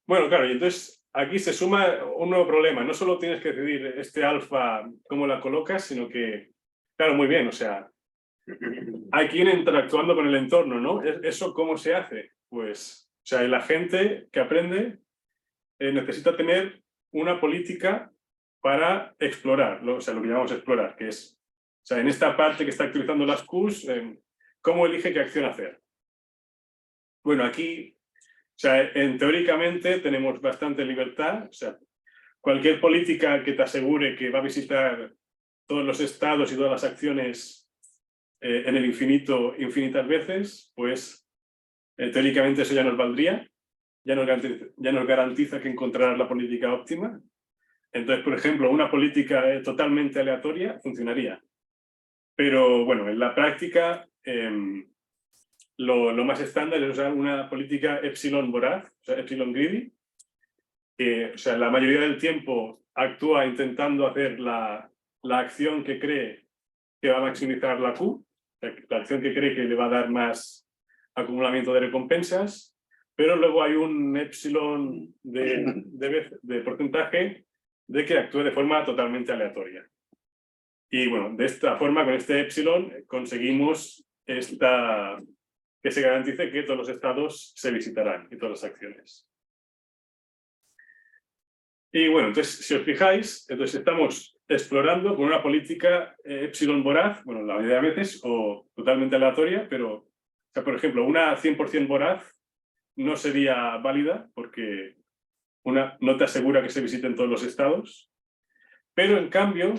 bueno, claro, y entonces aquí se suma un nuevo problema. No solo tienes que decidir este alfa, cómo la colocas, sino que, claro, muy bien, o sea, hay que ir interactuando con el entorno, ¿no? ¿Eso cómo se hace? Pues, o sea, el agente que aprende necesita tener una política para explorar, o sea, lo que llamamos explorar, que es, o sea, en esta parte que está actualizando las Qs, ¿cómo elige qué acción hacer? Bueno, aquí, o sea, teóricamente tenemos bastante libertad, o sea, cualquier política que te asegure que va a visitar todos los estados y todas las acciones en el infinito infinitas veces, pues teóricamente eso ya nos valdría, ya nos garantiza que encontrarás la política óptima. Entonces, por ejemplo, una política totalmente aleatoria funcionaría. Pero bueno, en la práctica lo más estándar es usar una política epsilon voraz, o sea, epsilon greedy, que, o sea, la mayoría del tiempo actúa intentando hacer la acción que cree que va a maximizar la Q, la acción que cree que le va a dar más acumulamiento de recompensas, pero luego hay un epsilon de porcentaje de que actúe de forma totalmente aleatoria. Y bueno, de esta forma, con este epsilon, conseguimos que se garantice que todos los estados se visitarán y todas las acciones. Y bueno, entonces, si os fijáis, entonces estamos explorando con una política epsilon voraz, bueno, la mayoría de veces, o totalmente aleatoria, pero, o sea, por ejemplo, una 100% voraz no sería válida porque no te asegura que se visiten todos los estados, pero en cambio,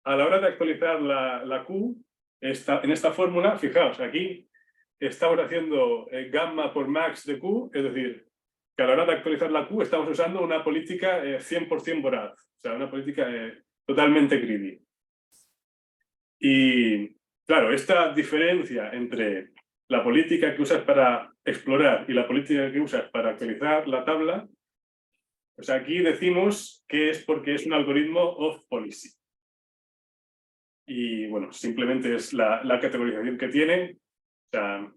a la hora de actualizar la Q, en esta fórmula, fijaos, aquí estamos haciendo gamma por max de Q, es decir, que a la hora de actualizar la Q estamos usando una política 100% voraz, o sea, una política totalmente greedy. Y claro, esta diferencia entre la política que usas para explorar y la política que usas para actualizar la tabla, pues aquí decimos que es porque es un algoritmo off policy. Y bueno, simplemente es la categorización que tiene. O sea,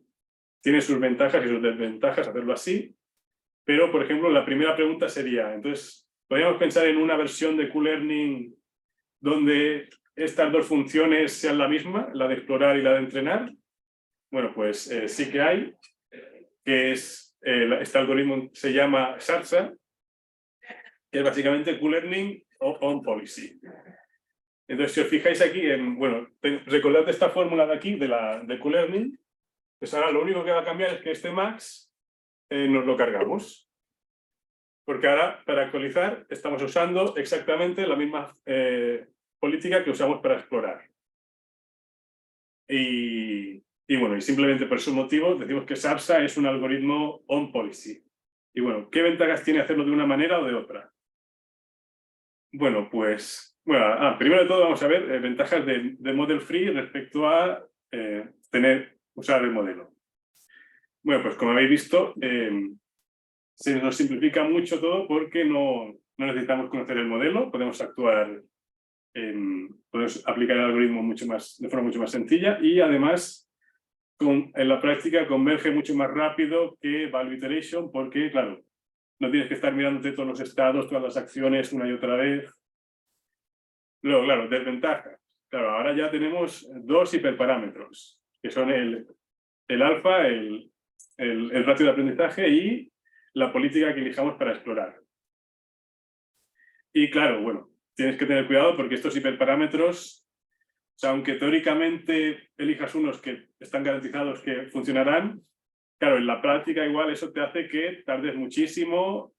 tiene sus ventajas y sus desventajas hacerlo así. Pero, por ejemplo, la primera pregunta sería, entonces, ¿podríamos pensar en una versión de Q-Learning donde estas dos funciones sean la misma, la de explorar y la de entrenar? Bueno, pues sí que hay, que es, este algoritmo se llama SARSA, que es básicamente Q-Learning on policy. Entonces, si os fijáis aquí, bueno, recordad esta fórmula de aquí, de Q-Learning, pues ahora lo único que va a cambiar es que este max nos lo cargamos. Porque ahora, para actualizar, estamos usando exactamente la misma política que usamos para explorar. Y bueno, y simplemente por ese motivo decimos que SARSA es un algoritmo on policy. Y bueno, ¿qué ventajas tiene hacerlo de una manera o de otra? Bueno, pues Bueno, primero de todo vamos a ver ventajas de Model Free respecto a usar el modelo. Bueno, pues como habéis visto, se nos simplifica mucho todo porque no necesitamos conocer el modelo, podemos podemos aplicar el algoritmo de forma mucho más sencilla y además en la práctica converge mucho más rápido que Value Iteration porque, claro, no tienes que estar mirándote todos los estados, todas las acciones una y otra vez. Luego, claro, desventajas. Claro, ahora ya tenemos dos hiperparámetros, que son el alfa, el ratio de aprendizaje y la política que elijamos para explorar. Y claro, bueno, tienes que tener cuidado porque estos hiperparámetros, o sea, aunque teóricamente elijas unos que están garantizados que funcionarán, claro, en la práctica igual eso te hace que tardes muchísimo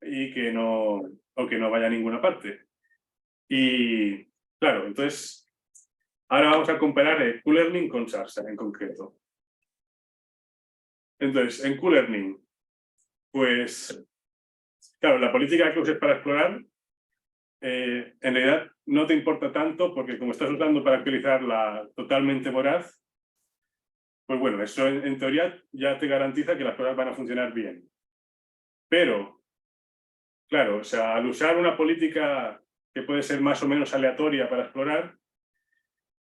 y que no vaya a ninguna parte. Y claro, entonces, ahora vamos a comparar el Q-Learning con Sarsa en concreto. Entonces, en Q-Learning, pues, claro, la política que uses para explorar, en realidad no te importa tanto porque como estás usando para actualizar la totalmente voraz, pues bueno, eso en teoría ya te garantiza que las cosas van a funcionar bien. Pero, claro, o sea, al usar una política que puede ser más o menos aleatoria para explorar,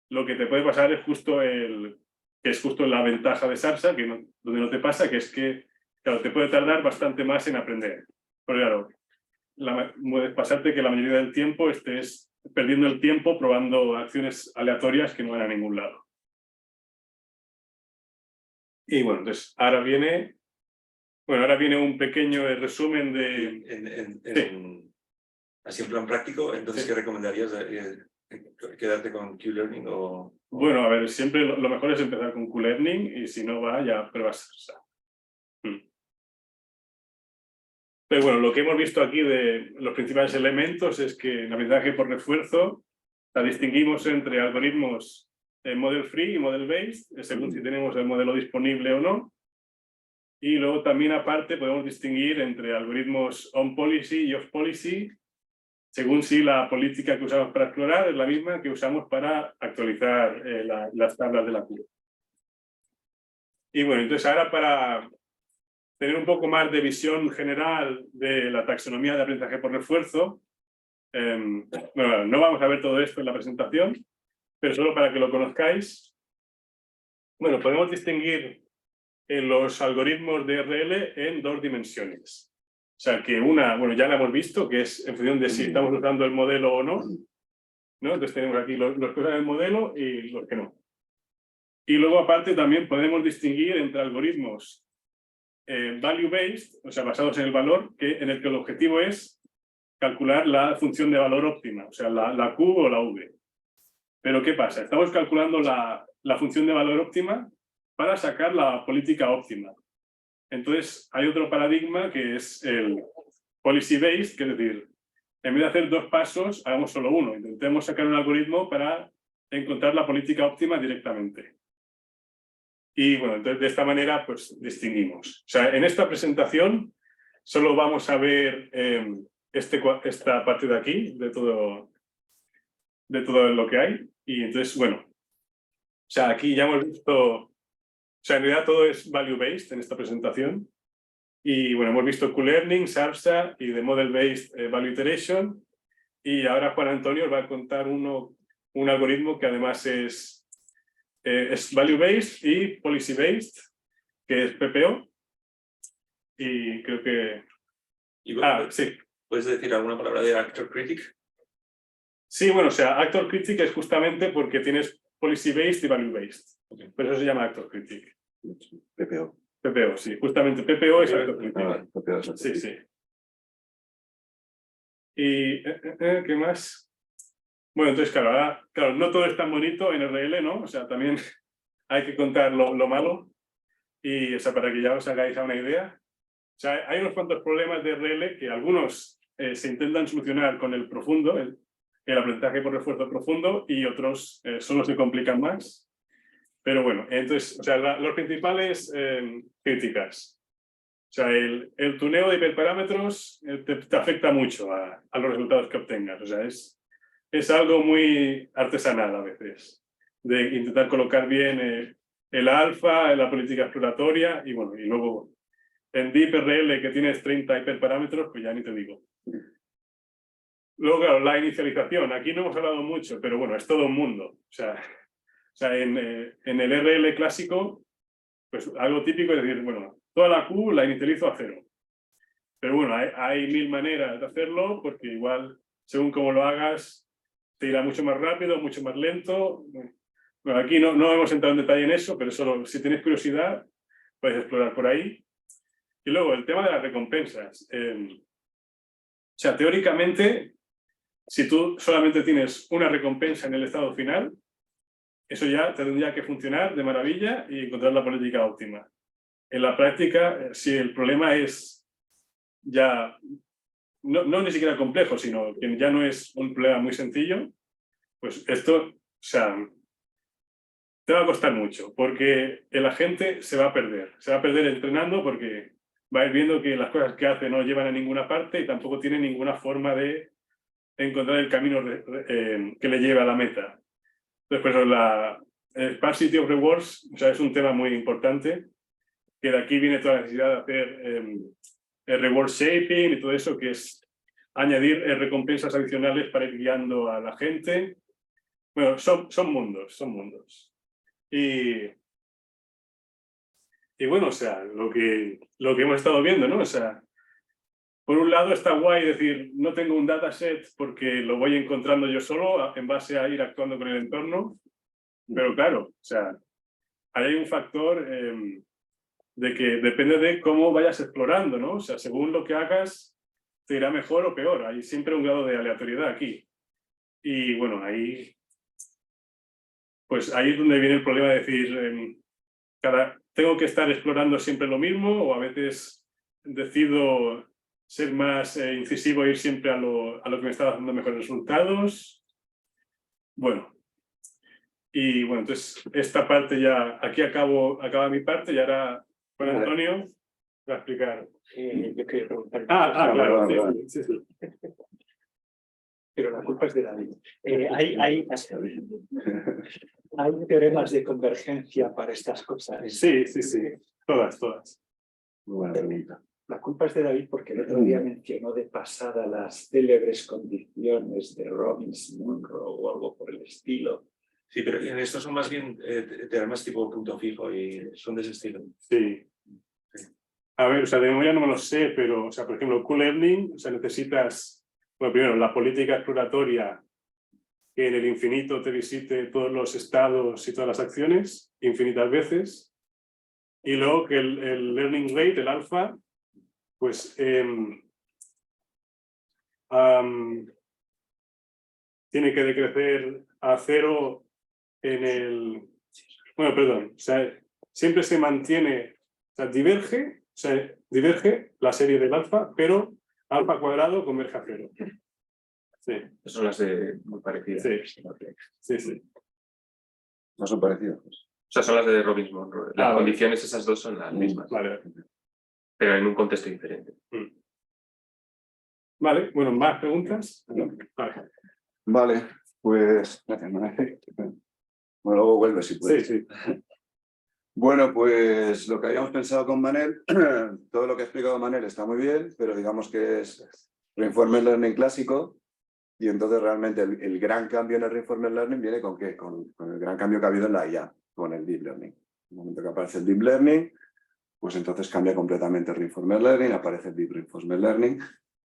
lo que te puede pasar es justo la ventaja de Sarsa, donde no te pasa, que es que, claro, te puede tardar bastante más en aprender. Pero claro, puede pasarte que la mayoría del tiempo estés perdiendo el tiempo probando acciones aleatorias que no van a ningún lado. Y bueno, entonces ahora viene un pequeño resumen de... Así en plan práctico, entonces, Sí. ¿qué recomendarías? ¿Quedarte con Q-Learning o...? Bueno, a ver, siempre lo mejor es empezar con Q-Learning y si no va, ya pruebas Sarsa. Pero bueno, lo que hemos visto aquí de los principales elementos es que en aprendizaje por refuerzo la distinguimos entre algoritmos model free y model based, según si tenemos el modelo disponible o no. Y luego también aparte podemos distinguir entre algoritmos on policy y off policy, según si la política que usamos para explorar es la misma que usamos para actualizar las tablas de la curva. Y bueno, entonces ahora para tener un poco más de visión general de la taxonomía de aprendizaje por refuerzo, bueno, no vamos a ver todo esto en la presentación, pero solo para que lo conozcáis. Bueno, podemos distinguir los algoritmos de RL en dos dimensiones. O sea, que bueno, ya la hemos visto, que es en función de si estamos usando el modelo o no. Entonces tenemos aquí los que usan el modelo y los que no. Y luego aparte también podemos distinguir entre algoritmos value-based, o sea, basados en el valor, en el que el objetivo es calcular la función de valor óptima, o sea, la Q o la V. Pero ¿qué pasa? Estamos calculando la función de valor óptima para sacar la política óptima. Entonces, hay otro paradigma que es el policy-based, que es decir, en vez de hacer dos pasos, hagamos solo uno. Intentemos sacar un algoritmo para encontrar la política óptima directamente. Y bueno, entonces de esta manera pues distinguimos. O sea, en esta presentación solo vamos a ver esta parte de aquí, de todo lo que hay. Y entonces, bueno, o sea, aquí ya hemos visto, o sea, en realidad todo es value-based en esta presentación. Y bueno, hemos visto Q-Learning, Sarsa y de Model-Based Value Iteration. Y ahora Juan Antonio os va a contar un algoritmo que además es value-based y policy-based, que es PPO. Y creo que... sí. ¿Puedes decir alguna palabra de Actor Critic? Sí, bueno, o sea, Actor Critic es justamente porque tienes policy-based y value-based. Okay. Por eso se llama Actor Critic. PPO. PPO, sí. Justamente PPO es Actor Critic. PPO es Sí, sí. Y, ¿qué más? Bueno, entonces, claro, no todo es tan bonito en RL, ¿no? O sea, también hay que contar lo malo. Y, o sea, para que ya os hagáis una idea. O sea, hay unos cuantos problemas de RL que algunos se intentan solucionar con el profundo, el aprendizaje por refuerzo profundo, y otros solo se complican más. Pero bueno, entonces, o sea, los principales críticas. O sea, el tuneo de hiperparámetros te afecta mucho a los resultados que obtengas. O sea, es algo muy artesanal a veces, de intentar colocar bien el alfa, la política exploratoria, y bueno, y luego en DeepRL que tienes 30 hiperparámetros, pues ya ni te digo. Luego, claro, la inicialización, aquí no hemos hablado mucho, pero bueno, es todo un mundo. O sea en el RL clásico, pues algo típico es decir, bueno, toda la Q la inicializo a 0. Pero bueno, hay 1000 maneras de hacerlo, porque igual, según cómo lo hagas, te irá mucho más rápido, mucho más lento. Bueno, aquí no hemos entrado en detalle en eso, pero solo si tienes curiosidad, puedes explorar por ahí. Y luego, el tema de las recompensas. O sea, teóricamente, si tú solamente tienes una recompensa en el estado final, eso ya tendría que funcionar de maravilla y encontrar la política óptima. En la práctica, si el problema es ya, no ni siquiera complejo, sino que ya no es un problema muy sencillo, pues esto, o sea, te va a costar mucho, porque el agente se va a perder entrenando porque va a ir viendo que las cosas que hace no llevan a ninguna parte y tampoco tiene ninguna forma de encontrar el camino que le lleve a la meta. Después, el Sparsity of Rewards, o sea, es un tema muy importante, que de aquí viene toda la necesidad de hacer el reward shaping y todo eso, que es añadir recompensas adicionales para ir guiando a la gente. Bueno, son mundos. Y bueno, o sea, lo que hemos estado viendo, ¿no? O sea, por un lado está guay decir, no tengo un dataset porque lo voy encontrando yo solo en base a ir actuando con el entorno, pero claro, o sea, ahí hay un factor de que depende de cómo vayas explorando, ¿no? O sea, según lo que hagas, te irá mejor o peor. Hay siempre un grado de aleatoriedad aquí. Y bueno, pues ahí es donde viene el problema de decir, tengo que estar explorando siempre lo mismo o a veces decido ser más incisivo e ir siempre a lo que me está dando mejores resultados. Bueno. Y bueno, entonces esta parte ya, aquí acaba mi parte y ahora Juan Antonio va a explicar. Yo quería preguntar. Claro, sí. Pero la culpa es de David. Hay teoremas de convergencia para estas cosas. Sí. Todas. Buena pregunta. La culpa es de David porque el otro día mencionó de pasada las célebres condiciones de Robbins-Monroe o algo por el estilo. Sí, pero estos son más bien teoremas tipo punto fijo y son de ese estilo. Sí. A ver, o sea, de memoria no me lo sé, pero, o sea, por ejemplo, Q-Learning, o sea, necesitas, bueno, primero, la política exploratoria que en el infinito te visite todos los estados y todas las acciones, infinitas veces, y luego que el learning rate, el alfa, pues tiene que decrecer a 0 en el... Bueno, perdón, o sea, siempre se mantiene, o sea, diverge la serie del alfa, pero alfa cuadrado converge a 0. Sí. Son las muy parecidas. Sí. No son parecidos. O sea, son las de Robbins-Monroe. Las condiciones esas dos son las mismas. Vale. Pero en un contexto diferente. Vale, bueno, ¿más preguntas? Vale, pues gracias, Manel. Bueno, luego vuelve si puedes. Sí. Bueno, pues lo que habíamos pensado con Manel, todo lo que ha explicado Manel está muy bien, pero digamos que es Reinforcement Learning clásico, y entonces realmente el gran cambio en el Reinforcement Learning viene con ¿qué? Con el gran cambio que ha habido en la IA, con el Deep Learning. En el momento que aparece el Deep Learning, pues entonces cambia completamente el Reinforcement Learning, aparece el Deep Reinforcement Learning,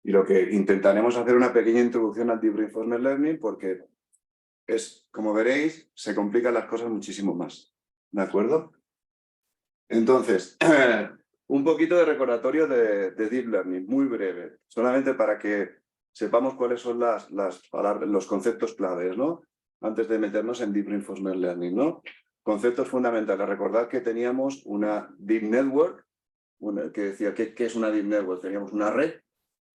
y lo que intentaremos hacer una pequeña introducción al Deep Reinforcement Learning porque como veréis, se complican las cosas muchísimo más. ¿De acuerdo? Entonces, un poquito de recordatorio de Deep Learning, muy breve, solamente para que sepamos cuáles son los conceptos claves, ¿no? Antes de meternos en Deep Reinforcement Learning, ¿no? Conceptos fundamentales. Recordad que teníamos una Deep Network, que decía, ¿qué es una Deep Network? Teníamos una red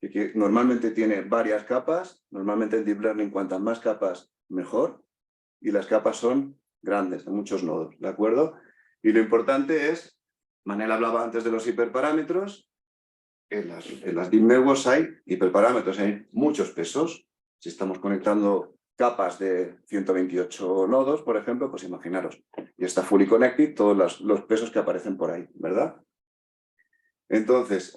que normalmente tiene varias capas, normalmente en Deep Learning cuantas más capas mejor, y las capas son grandes, de muchos nodos, ¿de acuerdo? Y lo importante es, Manel hablaba antes de los hiperparámetros, en las Deep Networks hay hiperparámetros, hay muchos pesos. Si estamos conectando capas de 128 nodos, por ejemplo, pues imaginaros, y está fully connected, todos los pesos que aparecen por ahí, ¿verdad? Entonces,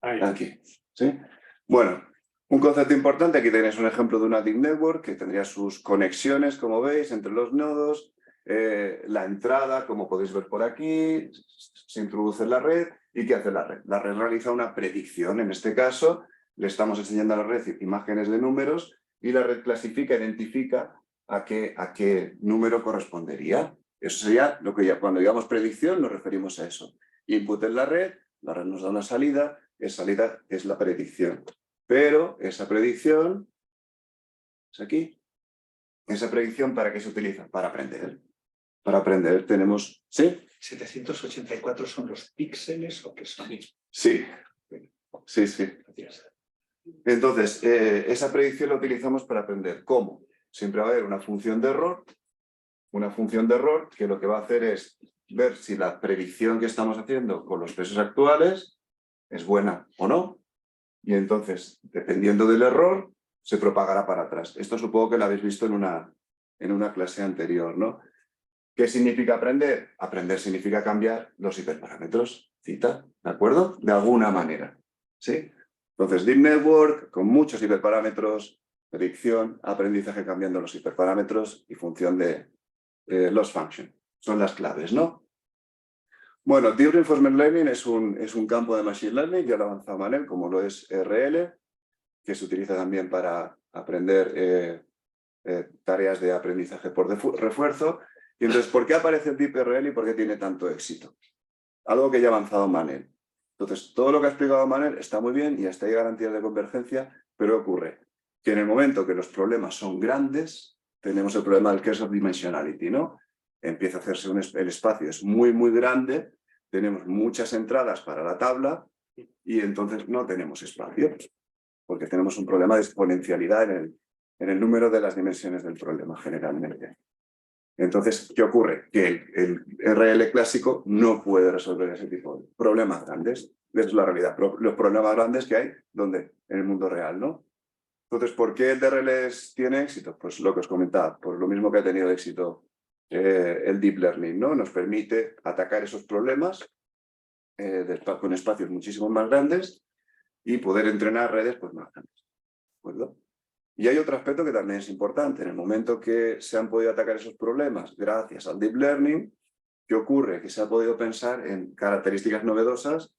aquí, ¿sí? Bueno, un concepto importante, aquí tenéis un ejemplo de una deep network que tendría sus conexiones, como veis, entre los nodos, la entrada, como podéis ver por aquí, se introduce en la red. ¿Y qué hace la red? La red realiza una predicción. En este caso, le estamos enseñando a la red imágenes de números y la red clasifica, identifica a qué número correspondería. Eso sería lo que ya, cuando digamos predicción, nos referimos a eso. Input en la red nos da una salida, esa salida es la predicción. Pero esa predicción es aquí. ¿Esa predicción para qué se utiliza? Para aprender. Para aprender tenemos... ¿Sí? 784 son los píxeles o qué son. Sí. Sí. Gracias. Entonces, esa predicción la utilizamos para aprender. ¿Cómo? Siempre va a haber una función de error. Una función de error que lo que va a hacer es ver si la predicción que estamos haciendo con los pesos actuales es buena o no. Y entonces, dependiendo del error, se propagará para atrás. Esto supongo que lo habéis visto en una clase anterior, ¿no? ¿Qué significa aprender? Aprender significa cambiar los hiperparámetros, cita, ¿de acuerdo? De alguna manera, ¿sí? Entonces, Deep Network, con muchos hiperparámetros, predicción, aprendizaje cambiando los hiperparámetros y función de loss function. Son las claves, ¿no? Bueno, Deep Reinforcement Learning es un campo de Machine Learning, ya lo ha avanzado Manel, como lo es RL, que se utiliza también para aprender tareas de aprendizaje por refuerzo. Y entonces, ¿por qué aparece el Deep RL y por qué tiene tanto éxito? Algo que ya ha avanzado Manel. Entonces, todo lo que ha explicado Manel está muy bien y hasta hay garantías de convergencia, pero ocurre que en el momento que los problemas son grandes, tenemos el problema del curse of dimensionality, ¿no? Empieza a hacerse el espacio es muy, muy grande, tenemos muchas entradas para la tabla y entonces no tenemos espacio, porque tenemos un problema de exponencialidad en el número de las dimensiones del problema generalmente. Entonces, ¿qué ocurre? Que el RL clásico no puede resolver ese tipo de problemas grandes. Esa es la realidad. Los problemas grandes que hay, ¿dónde? En el mundo real, ¿no? Entonces, ¿por qué el DRL tiene éxito? Pues lo que os comentaba, por lo mismo que ha tenido éxito el Deep Learning, ¿no? Nos permite atacar esos problemas con espacios muchísimo más grandes y poder entrenar redes pues, más grandes. ¿De acuerdo? Y hay otro aspecto que también es importante. En el momento que se han podido atacar esos problemas gracias al Deep Learning, ¿qué ocurre? Que se ha podido pensar en características novedosas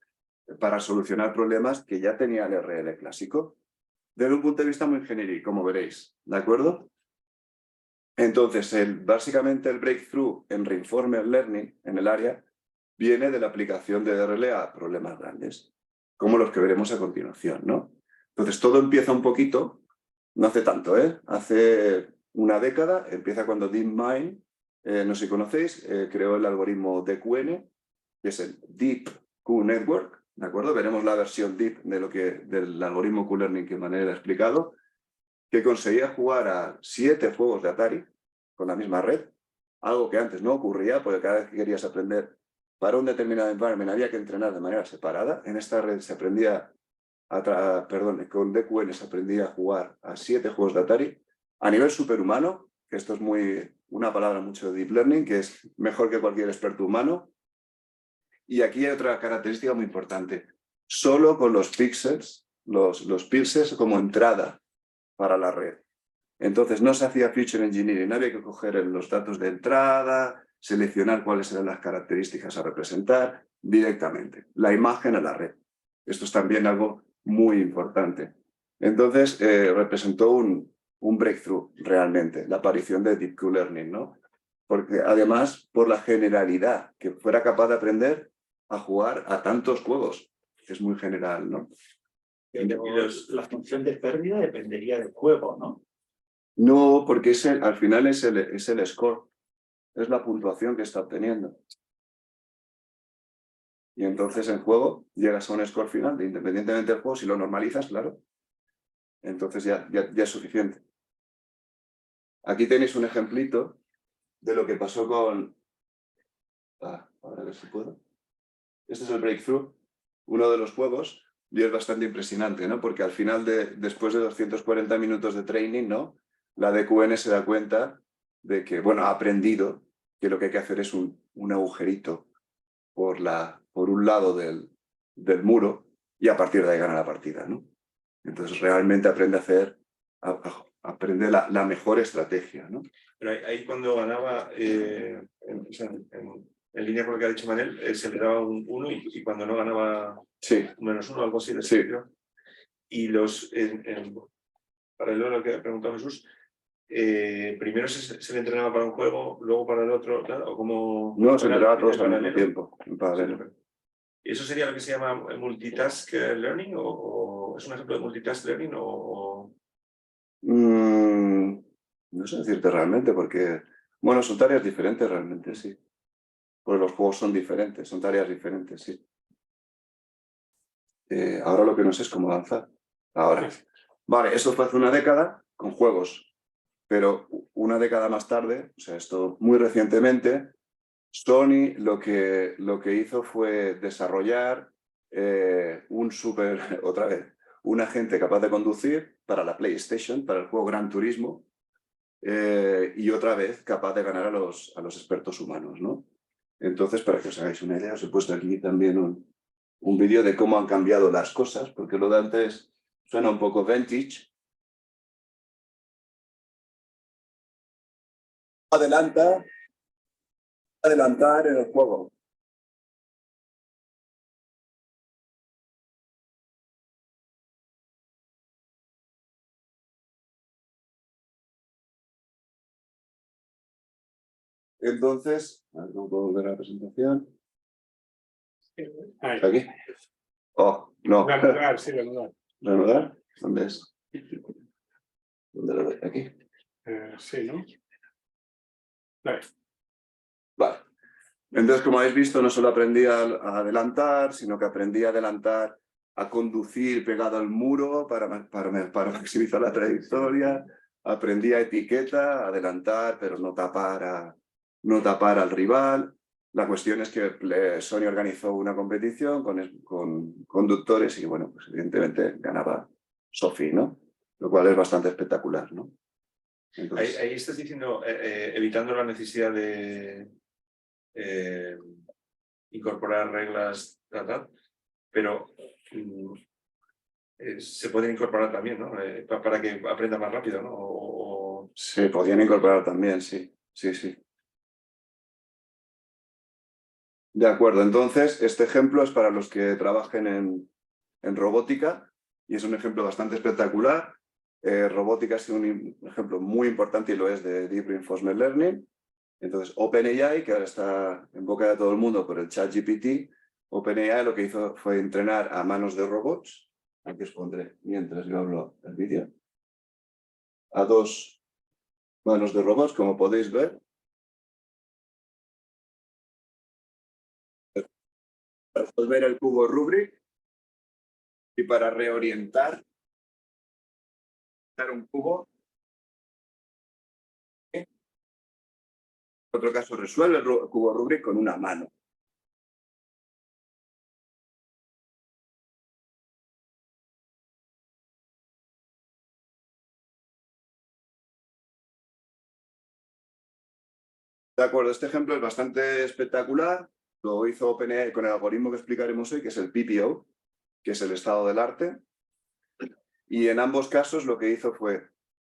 para solucionar problemas que ya tenía el RL clásico, desde un punto de vista muy genérico, como veréis. ¿De acuerdo? Entonces, básicamente el breakthrough en Reinforcement Learning, en el área, viene de la aplicación de RL a problemas grandes, como los que veremos a continuación, ¿no? Entonces, todo empieza un poquito. No hace tanto, ¿eh? Hace una década, empieza cuando DeepMind, no sé si conocéis, creó el algoritmo DQN, que es el Deep Q Network, ¿de acuerdo? Veremos la versión Deep del algoritmo Q-Learning que Manel ha explicado, que conseguía jugar a 7 juegos de Atari con la misma red, algo que antes no ocurría, porque cada vez que querías aprender para un determinado environment había que entrenar de manera separada. En esta red se aprendía con DQN se aprendía a jugar a 7 juegos de Atari a nivel superhumano, que esto es una palabra mucho de Deep Learning, que es mejor que cualquier experto humano. Y aquí hay otra característica muy importante. Solo con los píxeles, los píxeles como entrada para la red. Entonces no se hacía feature engineering, no había que coger los datos de entrada, seleccionar cuáles eran las características a representar directamente. La imagen a la red. Esto es también algo muy importante. Entonces, representó un breakthrough realmente, la aparición de Deep Q-Learning, ¿no? Porque además, por la generalidad, que fuera capaz de aprender a jugar a tantos juegos, que es muy general, ¿no? Pero la función de pérdida dependería del juego, ¿no? No, porque al final es el score, es la puntuación que está obteniendo. Y entonces en juego llegas a un score final, independientemente del juego, si lo normalizas, claro. Entonces ya es suficiente. Aquí tenéis un ejemplito de lo que pasó con... ahora a ver si puedo. Este es el breakthrough, uno de los juegos. Y es bastante impresionante, ¿no? Porque al final, después de 240 minutos de training, ¿no? La DQN se da cuenta de que, bueno, ha aprendido que lo que hay que hacer es un agujerito por un lado del muro y a partir de ahí gana la partida, ¿no? Entonces realmente aprende a hacer, aprende la mejor estrategia, ¿no? Pero ahí cuando ganaba, en línea con lo que ha dicho Manel, se le daba un 1 y cuando no ganaba Sí, un -1, algo así. sí. Y paralelo a lo que ha preguntado Jesús, primero se le entrenaba para un juego, luego para el otro, claro, o como... No, se entrenaba en todos al mismo paralelo. tiempo, en paralelo. ¿Y eso sería lo que se llama multitask learning? ¿O es un ejemplo de multitask learning? No sé decirte realmente, porque, bueno, son tareas diferentes realmente, sí. Porque los juegos son diferentes, son tareas diferentes, sí. Ahora lo que no sé es cómo avanzar. Ahora. Vale, eso fue hace una década con juegos, pero una década más tarde, o sea, esto muy recientemente, Sony lo que hizo fue desarrollar otra vez, un agente capaz de conducir para la PlayStation, para el juego Gran Turismo, y otra vez capaz de ganar a los expertos humanos, ¿no? Entonces, para que os hagáis una idea, os he puesto aquí también un vídeo de cómo han cambiado las cosas, porque lo de antes suena un poco vintage. Adelantar en el juego. Entonces, a ver cómo puedo volver a la presentación. Ahí. ¿Aquí? Oh, no. Reanudar, sí, reanudar. ¿Reanudar? ¿Dónde es? ¿Dónde lo doy? Aquí. Sí, ¿no? Vale. Vale. Entonces, como habéis visto, no solo aprendí a adelantar, sino que aprendí a adelantar, a conducir pegado al muro para maximizar la trayectoria. Aprendí a etiqueta, a adelantar, pero no tapar al rival. La cuestión es que Sony organizó una competición con conductores y, bueno, pues evidentemente ganaba Sophie, ¿no? Lo cual es bastante espectacular, ¿no? Entonces, ahí estás diciendo, evitando la necesidad de incorporar reglas, pero se pueden incorporar también, ¿no? Para que aprenda más rápido, ¿no? se podían incorporar también, sí. Sí, sí. De acuerdo, entonces este ejemplo es para los que trabajen en robótica y es un ejemplo bastante espectacular. Robótica es un ejemplo muy importante y lo es de Deep Reinforcement Learning. Entonces OpenAI, que ahora está en boca de todo el mundo por el ChatGPT, OpenAI lo que hizo fue entrenar a manos de robots, aquí os pondré mientras yo hablo el vídeo, a 2 manos de robots, como podéis ver. Para resolver el cubo Rubik y para reorientar un cubo. En otro caso, resuelve el cubo Rubik con una mano. De acuerdo, este ejemplo es bastante espectacular. Lo hizo OpenAI con el algoritmo que explicaremos hoy, que es el PPO, que es el estado del arte. Y en ambos casos lo que hizo fue,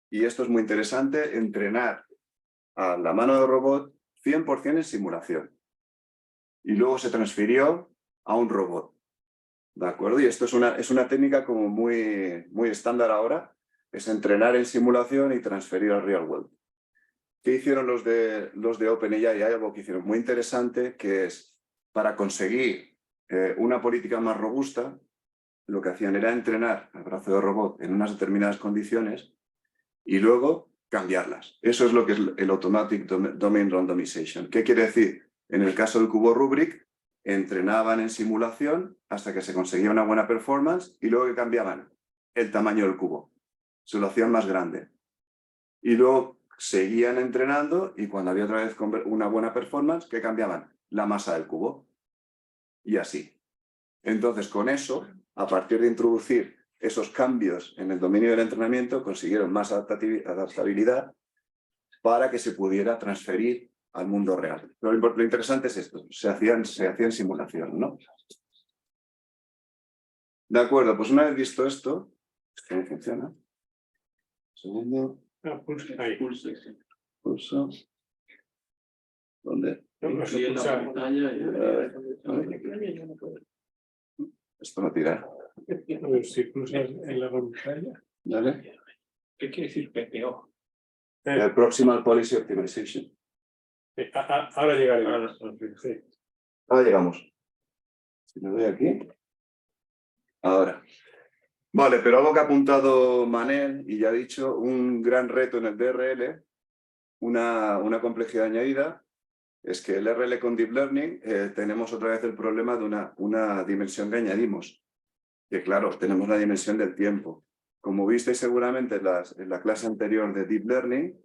y esto es muy interesante, entrenar a la mano del robot 100% en simulación. Y luego se transfirió a un robot. ¿De acuerdo? Y esto es una técnica como muy estándar ahora, es entrenar en simulación y transferir al real world. ¿Qué hicieron los de OpenAI? Hay algo que hicieron muy interesante, que es para conseguir una política más robusta, lo que hacían era entrenar al brazo de robot en unas determinadas condiciones y luego cambiarlas. Eso es lo que es el Automatic Domain Randomization. ¿Qué quiere decir? En el caso del cubo Rubik, entrenaban en simulación hasta que se conseguía una buena performance y luego que cambiaban el tamaño del cubo. Se lo hacían más grande. Y luego seguían entrenando y cuando había otra vez una buena performance, ¿qué cambiaban? La masa del cubo. Y así. Entonces, con eso, a partir de introducir esos cambios en el dominio del entrenamiento, consiguieron más adaptabilidad para que se pudiera transferir al mundo real. Pero lo interesante es esto, se hacían simulación, ¿no? De acuerdo, pues una vez visto esto, ¿cómo funciona? Segundo, Ahí. pulso. ¿Dónde? Vamos a pulsar. Esto no tira. A ver si pulsas en la pantalla. ¿Vale? ¿Qué quiere decir PPO? El Proximal Policy Optimization. Ahora llegaré. Sí. Ahora llegamos. Si me doy aquí. Ahora. Vale, pero algo que ha apuntado Manel, y ya ha dicho, un gran reto en el DRL, una complejidad añadida, es que el RL con Deep Learning tenemos otra vez el problema de una dimensión que añadimos. Que claro, tenemos la dimensión del tiempo. Como visteis seguramente en la clase anterior de Deep Learning,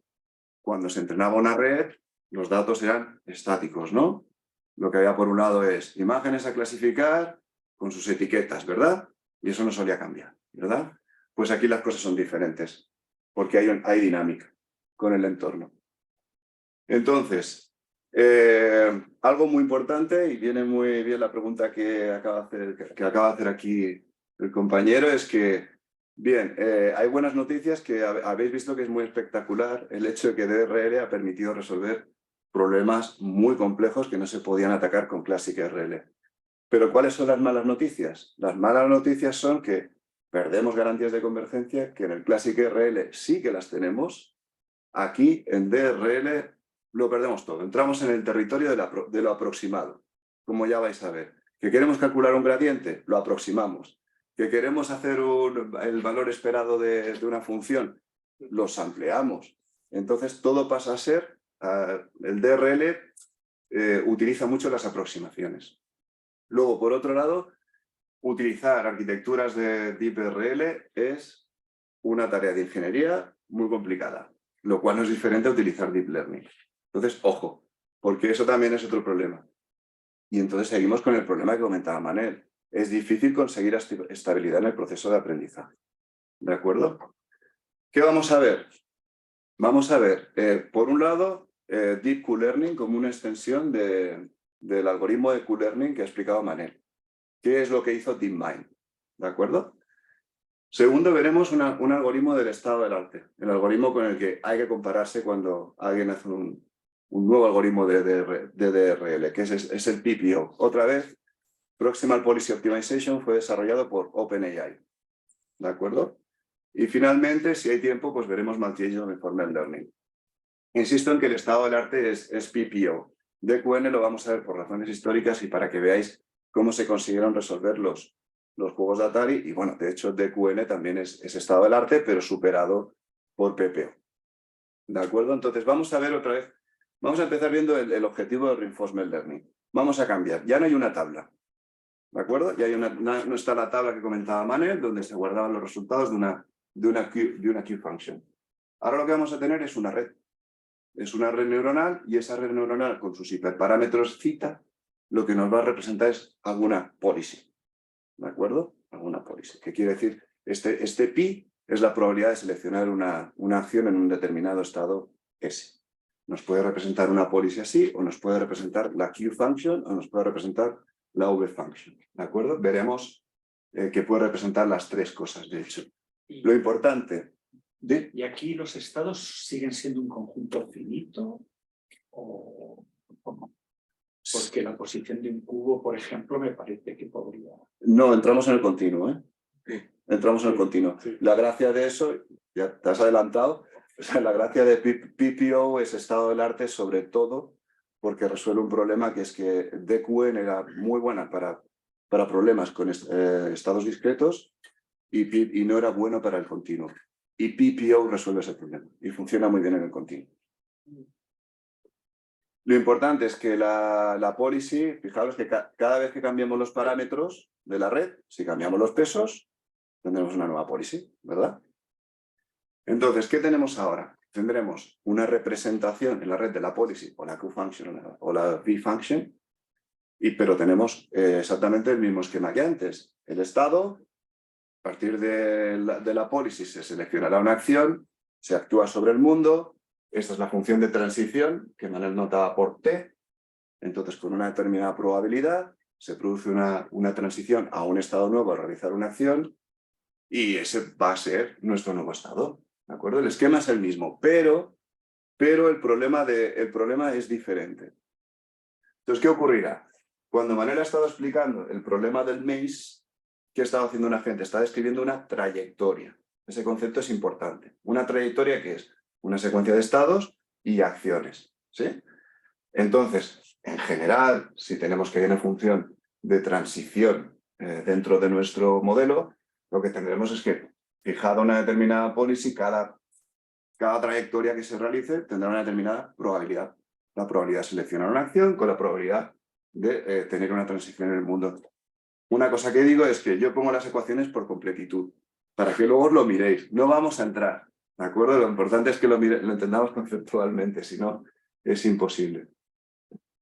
cuando se entrenaba una red, los datos eran estáticos, ¿no? Lo que había por un lado es imágenes a clasificar con sus etiquetas, ¿verdad? Y eso no solía cambiar, ¿verdad? Pues aquí las cosas son diferentes, porque hay dinámica con el entorno. Entonces, algo muy importante, y viene muy bien la pregunta que acaba de hacer aquí el compañero, es que, bien, hay buenas noticias que habéis visto que es muy espectacular el hecho de que DRL ha permitido resolver problemas muy complejos que no se podían atacar con Classic RL. Pero ¿cuáles son las malas noticias? Las malas noticias son que perdemos garantías de convergencia, que en el Classic RL sí que las tenemos. Aquí en DRL lo perdemos todo. Entramos en el territorio de lo aproximado, como ya vais a ver. ¿Que queremos calcular un gradiente? Lo aproximamos. ¿Que queremos hacer el valor esperado de una función? Lo sampleamos. Entonces todo pasa a ser... el DRL utiliza mucho las aproximaciones. Luego, por otro lado, utilizar arquitecturas de DeepRL es una tarea de ingeniería muy complicada, lo cual no es diferente a utilizar Deep Learning. Entonces, ojo, porque eso también es otro problema. Y entonces seguimos con el problema que comentaba Manel. Es difícil conseguir estabilidad en el proceso de aprendizaje. ¿De acuerdo? ¿Qué vamos a ver? Vamos a ver, por un lado, Deep Q-Learning como una extensión del algoritmo de Q-Learning que ha explicado Manel. ¿Qué es lo que hizo DeepMind? ¿De acuerdo? Segundo, veremos un algoritmo del estado del arte. El algoritmo con el que hay que compararse cuando alguien hace un nuevo algoritmo de DRL, que es el PPO. Otra vez, Proximal Policy Optimization fue desarrollado por OpenAI. ¿De acuerdo? Y finalmente, si hay tiempo, pues veremos Multi-Agent Reinforcement Learning. Insisto en que el estado del arte es PPO. DQN lo vamos a ver por razones históricas y para que veáis cómo se consiguieron resolver los juegos de Atari. Y bueno, de hecho, DQN también es estado del arte, pero superado por PPO. ¿De acuerdo? Entonces, vamos a ver otra vez. Vamos a empezar viendo el objetivo del Reinforcement Learning. Vamos a cambiar. Ya no hay una tabla. ¿De acuerdo? Ya no está la tabla que comentaba Manel, donde se guardaban los resultados de una Q function. Ahora lo que vamos a tener es una red. Es una red neuronal y esa red neuronal con sus hiperparámetros θ lo que nos va a representar es alguna policy. ¿De acuerdo? Alguna policy. ¿Qué quiere decir? Este pi es la probabilidad de seleccionar una acción en un determinado estado S. Nos puede representar una policy así o nos puede representar la Q function o nos puede representar la V function. ¿De acuerdo? Veremos que puede representar las tres cosas, de hecho. Lo importante... ¿Y aquí los estados siguen siendo un conjunto finito? ¿O cómo? Porque la posición de un cubo, por ejemplo, me parece que podría... No, entramos en el continuo, ¿eh? Sí. Entramos en el continuo. Sí. La gracia de eso, ya te has adelantado, o sea, la gracia de PPO es estado del arte sobre todo porque resuelve un problema que es que DQN era muy buena para problemas con estados discretos y no era bueno para el continuo. Y PPO resuelve ese problema y funciona muy bien en el continuo. Lo importante es que la policy, fijaros que cada vez que cambiemos los parámetros de la red, si cambiamos los pesos, tendremos una nueva policy, ¿verdad? Entonces, ¿qué tenemos ahora? Tendremos una representación en la red de la policy, o la Q function, o la V function, pero tenemos exactamente el mismo esquema que antes. El estado, a partir de la policy se seleccionará una acción, se actúa sobre el mundo. Esta es la función de transición que Manel notaba por T. Entonces, con una determinada probabilidad, se produce una transición a un estado nuevo a realizar una acción y ese va a ser nuestro nuevo estado. ¿De acuerdo? El esquema es el mismo, pero el problema es diferente. Entonces, ¿qué ocurrirá? Cuando Manel ha estado explicando el problema del maze, ¿qué ha estado haciendo una gente? Está describiendo una trayectoria. Ese concepto es importante. Una trayectoria que es una secuencia de estados y acciones. ¿Sí? Entonces, en general, si tenemos que ir en función de transición dentro de nuestro modelo, lo que tendremos es que, fijada una determinada policy, cada trayectoria que se realice tendrá una determinada probabilidad. La probabilidad de seleccionar una acción con la probabilidad de tener una transición en el mundo. Una cosa que digo es que yo pongo las ecuaciones por completitud, para que luego os lo miréis. No vamos a entrar, ¿de acuerdo? Lo importante es que lo entendamos conceptualmente, si no es imposible.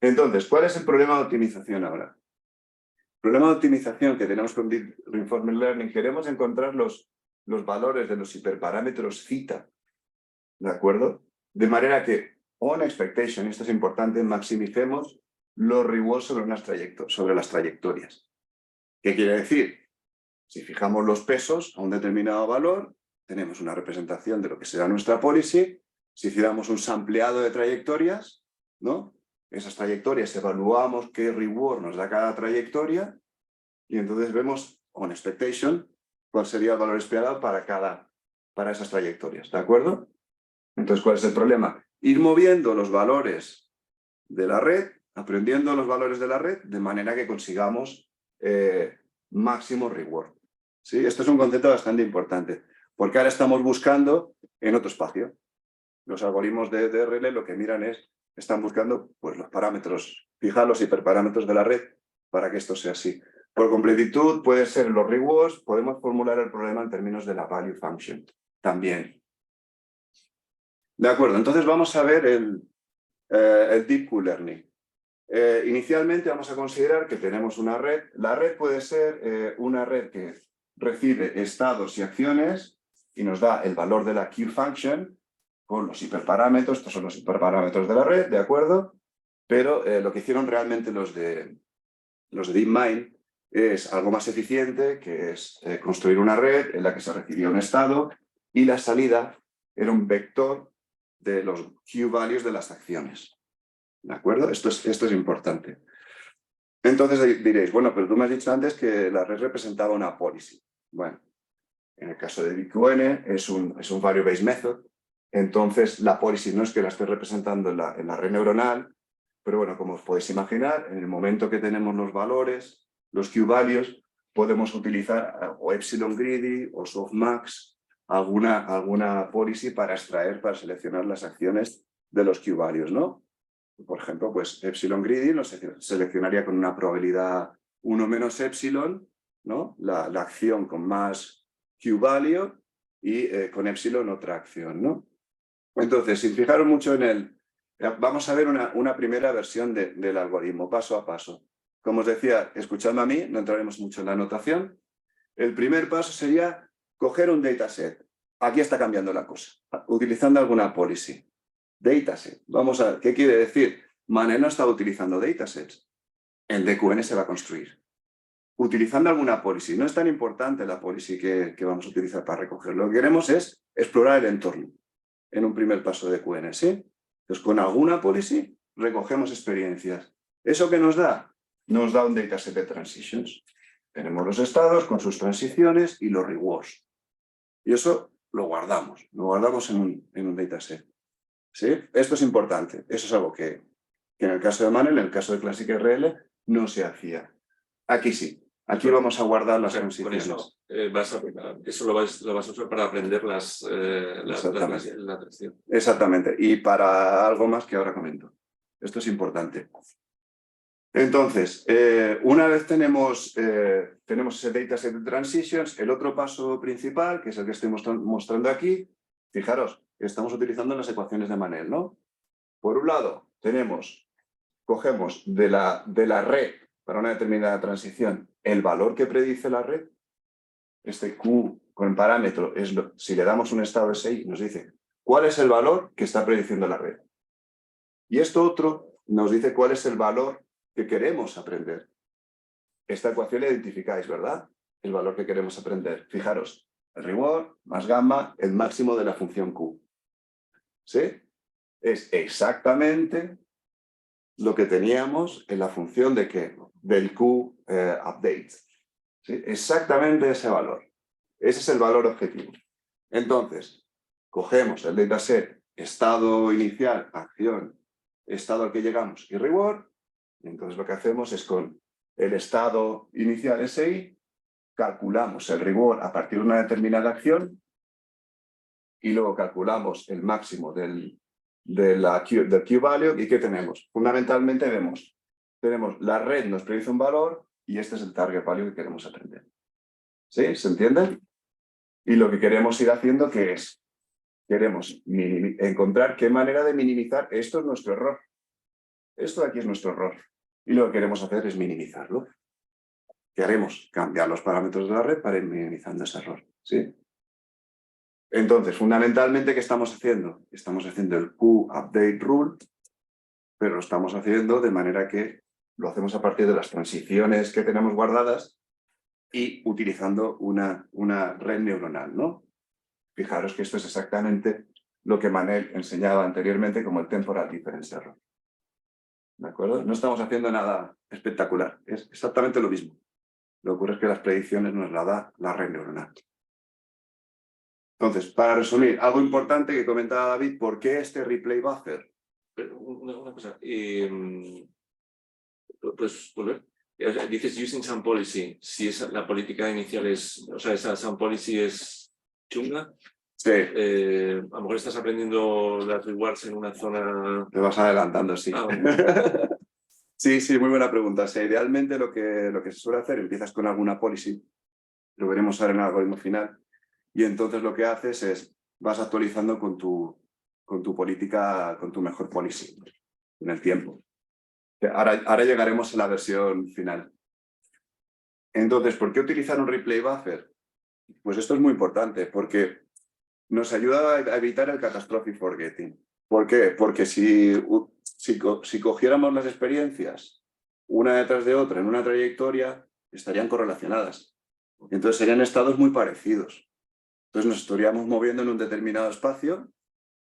Entonces, ¿cuál es el problema de optimización ahora? El problema de optimización que tenemos con Deep Reinforcement Learning, queremos encontrar los valores de los hiperparámetros θ, ¿de acuerdo? De manera que, on expectation, esto es importante, maximicemos los rewards sobre las trayectorias. ¿Qué quiere decir? Si fijamos los pesos a un determinado valor, tenemos una representación de lo que será nuestra policy. Si hiciéramos un sampleado de trayectorias, ¿no? Esas trayectorias evaluamos qué reward nos da cada trayectoria y entonces vemos, on expectation, cuál sería el valor esperado para esas trayectorias, ¿de acuerdo? Entonces, ¿cuál es el problema? Ir moviendo los valores de la red, aprendiendo los valores de la red, de manera que consigamos máximo reward. ¿Sí? Esto es un concepto bastante importante, porque ahora estamos buscando en otro espacio. Los algoritmos de DRL lo que miran están buscando pues, los parámetros, fijar los hiperparámetros de la red para que esto sea así. Por completitud puede ser los rewards, podemos formular el problema en términos de la value function también. De acuerdo, entonces vamos a ver el Deep Q-Learning. Inicialmente vamos a considerar que tenemos una red. La red puede ser una red que recibe estados y acciones y nos da el valor de la Q-Function con los hiperparámetros. Estos son los hiperparámetros de la red, ¿de acuerdo? Pero lo que hicieron realmente los de DeepMind es algo más eficiente, que es construir una red en la que se recibía un estado y la salida era un vector de los Q-values de las acciones. ¿De acuerdo? Esto es importante. Entonces diréis, bueno, pero tú me has dicho antes que la red representaba una policy. Bueno, en el caso de BQN es un value-based method. Entonces la policy no es que la esté representando en la red neuronal, pero bueno, como os podéis imaginar, en el momento que tenemos los valores, los Q-values, podemos utilizar o epsilon greedy o softmax, alguna policy para extraer, para seleccionar las acciones de los Q-values, ¿no? Por ejemplo, pues epsilon greedy nos seleccionaría con una probabilidad 1 menos epsilon, ¿no? La acción con más Q-value y con epsilon otra acción, ¿no? Entonces, sin fijaros mucho en vamos a ver una primera versión del algoritmo, paso a paso. Como os decía, escuchadme a mí, no entraremos mucho en la anotación. El primer paso sería coger un dataset. Aquí está cambiando la cosa, utilizando alguna policy. Dataset. Vamos a ver, ¿qué quiere decir? Manel no está utilizando datasets. El DQN se va a construir. Utilizando alguna policy. No es tan importante la policy que vamos a utilizar para recogerlo. Lo que queremos es explorar el entorno en un primer paso de DQN, ¿sí? Entonces, con alguna policy recogemos experiencias. ¿Eso qué nos da? Nos da un dataset de transitions. Tenemos los estados con sus transiciones y los rewards. Y eso lo guardamos en un dataset. ¿Sí? Esto es importante. Eso es algo que en el caso de Manel, en el caso de Classic RL, no se hacía. Aquí sí. Aquí vamos a guardar las transiciones. Con eso lo vas a usar para aprender la atracción. Exactamente. Y para algo más que ahora comento. Esto es importante. Entonces, una vez tenemos ese dataset de transitions, el otro paso principal, que es el que estoy mostrando aquí, fijaros, estamos utilizando las ecuaciones de Manel, ¿no? Por un lado, cogemos de la red para una determinada transición, el valor que predice la red, este Q con parámetro, si le damos un estado SI, nos dice cuál es el valor que está prediciendo la red. Y esto otro nos dice cuál es el valor que queremos aprender. Esta ecuación la identificáis, ¿verdad? El valor que queremos aprender. Fijaros, el reward más gamma, el máximo de la función Q. ¿Sí? Es exactamente lo que teníamos en la función de ¿qué? Del Q update. ¿Sí? Exactamente ese valor. Ese es el valor objetivo. Entonces, cogemos el dataset, estado inicial, acción, estado al que llegamos y reward. Y entonces lo que hacemos es con el estado inicial SI, calculamos el reward a partir de una determinada acción y luego calculamos el máximo del Q-value. ¿Y qué tenemos? Fundamentalmente tenemos la red nos predice un valor y este es el target value que queremos aprender. ¿Sí? ¿Se entiende? Y lo que queremos ir haciendo, ¿qué es? Queremos encontrar qué manera de minimizar. Esto es nuestro error. Esto de aquí es nuestro error. Y lo que queremos hacer es minimizarlo. ¿Qué haremos? Cambiar los parámetros de la red para ir minimizando ese error. ¿Sí? Entonces, fundamentalmente, ¿qué estamos haciendo? Estamos haciendo el Q-update rule, pero lo estamos haciendo de manera que lo hacemos a partir de las transiciones que tenemos guardadas y utilizando una red neuronal, ¿no? Fijaros que esto es exactamente lo que Manel enseñaba anteriormente como el temporal difference error. ¿De acuerdo? No estamos haciendo nada espectacular, es exactamente lo mismo. Lo que ocurre es que las predicciones nos las da la red neuronal. Entonces, para resumir, algo importante que comentaba David, ¿por qué este replay buffer? Pero una cosa, pues volver. Dices using some policy. Si la política inicial es, o sea, esa some policy es chunga, Sí, a lo mejor estás aprendiendo las rewards en una zona. te vas adelantando, sí. Ah, bueno. Sí, muy buena pregunta. O sea, idealmente lo que se suele hacer, empiezas con alguna policy, lo veremos ahora en el algoritmo final, y entonces lo que haces es, vas actualizando con tu política, con tu mejor policy, en el tiempo. Ahora llegaremos a la versión final. Entonces, ¿por qué utilizar un replay buffer? Pues esto es muy importante, porque nos ayuda a evitar el catastrophic forgetting. ¿Por qué? Porque si cogiéramos las experiencias una detrás de otra en una trayectoria, estarían correlacionadas. Entonces serían estados muy parecidos. Entonces nos estaríamos moviendo en un determinado espacio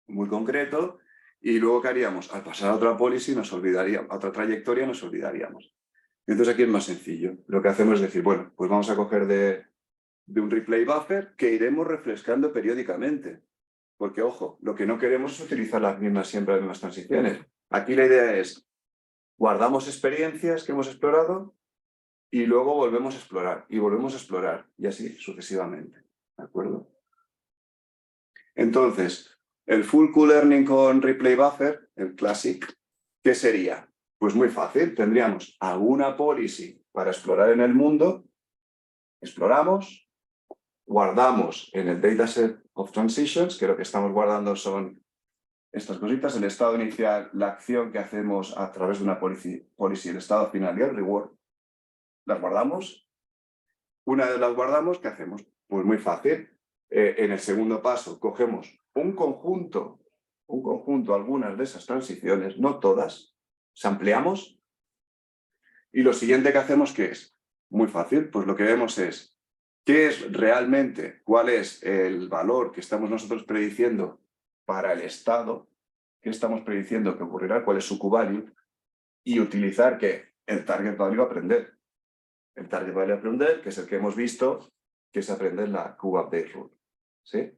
muy concreto y luego ¿qué haríamos? Al pasar a otra policy nos olvidaríamos, a otra trayectoria nos olvidaríamos. Entonces aquí es más sencillo. Lo que hacemos es decir, bueno, pues vamos a coger de un replay buffer que iremos refrescando periódicamente. Porque, ojo, lo que no queremos es utilizar siempre las mismas transiciones. Aquí la idea es, guardamos experiencias que hemos explorado y luego volvemos a explorar, y volvemos a explorar, y así sucesivamente. ¿De acuerdo? Entonces, el full Q-learning con replay buffer, el classic, ¿qué sería? Pues muy fácil, tendríamos alguna policy para explorar en el mundo, exploramos, guardamos en el dataset of transitions, que lo que estamos guardando son estas cositas, el estado inicial, la acción que hacemos a través de una policy, el estado final y el reward, las guardamos. Una vez las guardamos, ¿qué hacemos? Pues muy fácil. En el segundo paso cogemos un conjunto, algunas de esas transiciones, no todas, sampleamos y lo siguiente que hacemos, ¿qué es? Muy fácil, pues lo que vemos es qué es realmente, cuál es el valor que estamos nosotros prediciendo para el estado, qué estamos prediciendo que ocurrirá, cuál es su Q-value, y utilizar ¿qué? El target value a aprender. El target value a aprender, que es el que hemos visto, que es aprender la Q-update rule. ¿Sí?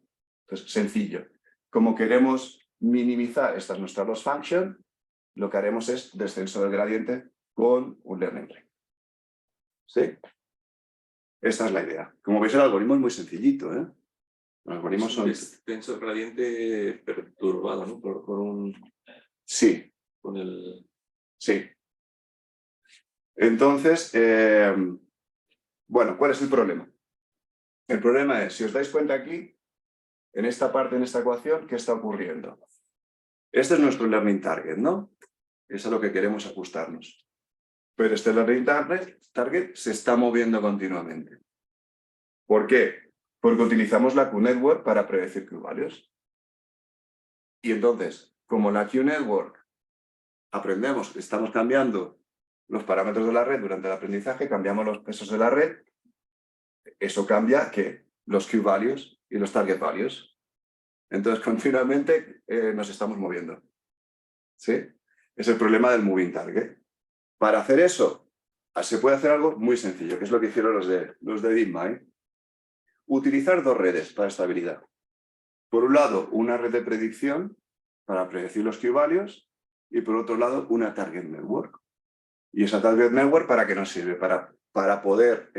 Entonces, sencillo. Como queremos minimizar estas nuestras loss function, lo que haremos es descenso del gradiente con un learning rate. ¿Sí? Esta es la idea. Como veis, el algoritmo es muy sencillito, ¿eh? Los algoritmos son... Descenso del gradiente perturbado, ¿no? Por un... Sí. Con el... Sí. Entonces, bueno, ¿cuál es el problema? El problema es, si os dais cuenta aquí, en esta parte, en esta ecuación, ¿qué está ocurriendo? Este es nuestro learning target, ¿no? Es a lo que queremos ajustarnos. Pero este learning target se está moviendo continuamente. ¿Por qué? Porque utilizamos la Q-Network para predecir Q-values. Y entonces, como la Q-Network aprendemos, estamos cambiando los parámetros de la red durante el aprendizaje, cambiamos los pesos de la red, eso cambia ¿qué? Los Q-values y los target values. Entonces, continuamente nos estamos moviendo. ¿Sí? Es el problema del moving target. Para hacer eso, se puede hacer algo muy sencillo, que es lo que hicieron los de DeepMind. Utilizar dos redes para estabilidad. Por un lado, una red de predicción para predecir los Q-values y por otro lado, una target network. ¿Y esa target network para qué nos sirve? Para poder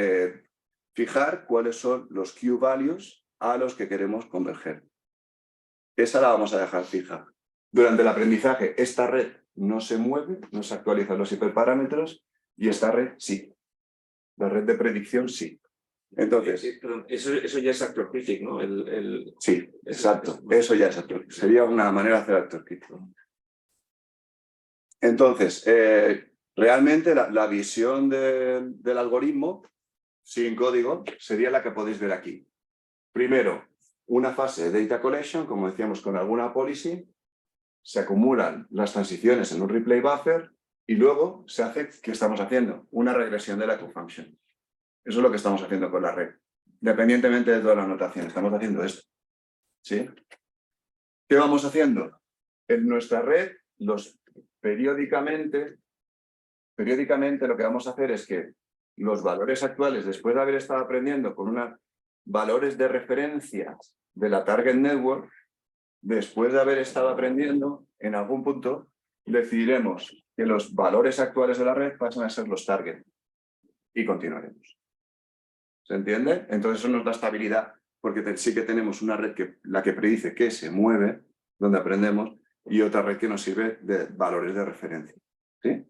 fijar cuáles son los Q-values a los que queremos converger. Esa la vamos a dejar fija. Durante el aprendizaje, esta red no se mueve, no se actualizan los hiperparámetros y esta red sí. La red de predicción sí. Entonces, Perdón, eso ya es actor critic, ¿no? sí, exacto. Eso ya es actor. Sería una manera de hacer actor critic. Entonces, realmente la visión del algoritmo sin código sería la que podéis ver aquí. Primero, una fase de data collection, como decíamos con alguna policy, se acumulan las transiciones en un replay buffer y luego se hace, ¿qué estamos haciendo? Una regresión de la Q-function. Eso es lo que estamos haciendo con la red. Independientemente de toda la notación, estamos haciendo esto. ¿Sí? ¿Qué vamos haciendo? En nuestra red, periódicamente lo que vamos a hacer es que los valores actuales, después de haber estado aprendiendo con unos valores de referencia de la target network, después de haber estado aprendiendo, en algún punto decidiremos que los valores actuales de la red pasan a ser los target y continuaremos. ¿Se entiende? Entonces eso nos da estabilidad, porque sí que tenemos una red la que predice que se mueve, donde aprendemos, y otra red que nos sirve de valores de referencia. ¿Sí?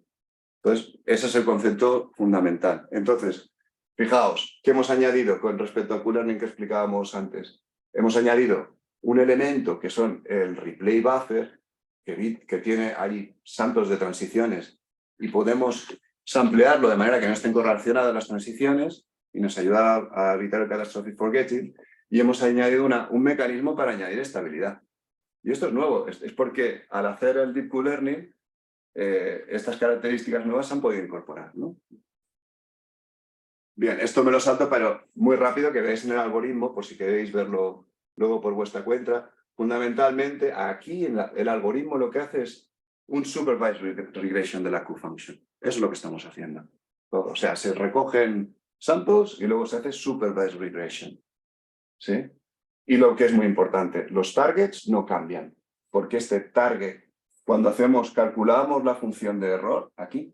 Entonces, ese es el concepto fundamental. Entonces, fijaos, ¿qué hemos añadido con respecto al Q-Learning que explicábamos antes? Hemos añadido un elemento que son el replay buffer, que tiene ahí saltos de transiciones y podemos samplearlo de manera que no estén correlacionadas las transiciones y nos ayuda a evitar el catastrophic forgetting, y hemos añadido un mecanismo para añadir estabilidad. Y esto es nuevo, es porque al hacer el Deep Q-Learning estas características nuevas se han podido incorporar, ¿no? Bien, esto me lo salto, pero muy rápido, que veáis en el algoritmo, por si queréis verlo luego por vuestra cuenta. Fundamentalmente, aquí el algoritmo lo que hace es un supervised regression de la Q-function. Eso es lo que estamos haciendo. O sea, se recogen samples y luego se hace supervised regression. ¿Sí? Y lo que es muy importante, los targets no cambian, porque este target, cuando calculamos la función de error, aquí,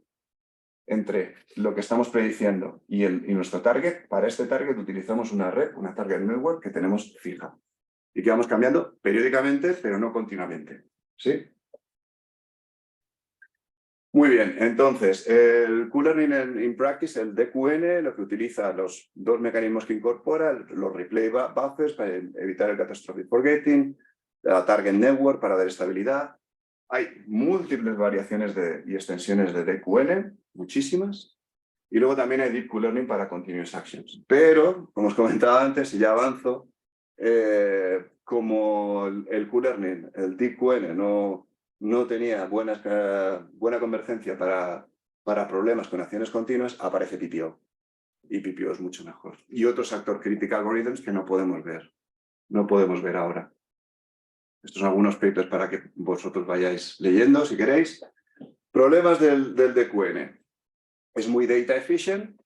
entre lo que estamos prediciendo y nuestro target, para este target utilizamos una red, una target network que tenemos fija y que vamos cambiando periódicamente, pero no continuamente. ¿Sí? Muy bien, entonces, el Q-Learning in Practice, el DQN, lo que utiliza los dos mecanismos que incorpora, los replay buffers para evitar el catastrophic forgetting, la target network para dar estabilidad. Hay múltiples variaciones y extensiones de DQN, muchísimas, y luego también hay Deep Q-Learning para Continuous Actions. Pero, como os comentaba antes, y ya avanzo, como el Q-Learning, el Deep QN no tenía buena convergencia para problemas con acciones continuas, aparece PPO. Y PPO es mucho mejor. Y otros actor critical algorithms que no podemos ver ahora. Estos son algunos papers para que vosotros vayáis leyendo, si queréis. Problemas del DQN. Es muy data efficient.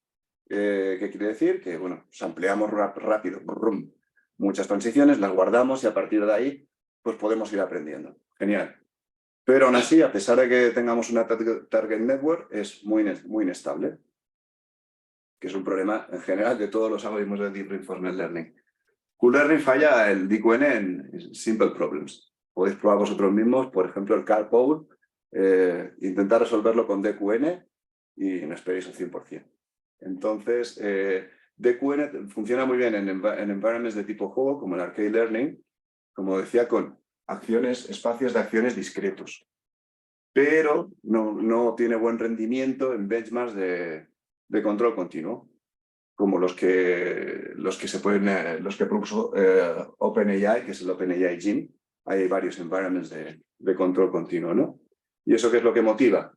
¿Qué quiere decir? Que, bueno, sampleamos rápido muchas transiciones, las guardamos y a partir de ahí pues podemos ir aprendiendo. Genial. Pero aún así, a pesar de que tengamos una target network, es muy inestable, que es un problema en general de todos los algoritmos de Deep Reinforcement Learning. Q-Learning falla el DQN en simple problems. Podéis probar vosotros mismos, por ejemplo, el carpool, intentar resolverlo con DQN y no esperéis un 100%. Entonces, DQN funciona muy bien en environments de tipo juego, como el Arcade Learning, como decía, con espacios de acciones discretos. pero no tiene buen rendimiento en benchmarks de control continuo, como los que propuso OpenAI, que es el OpenAI Gym. Hay varios environments de control continuo, ¿no? ¿Y eso qué es lo que motiva?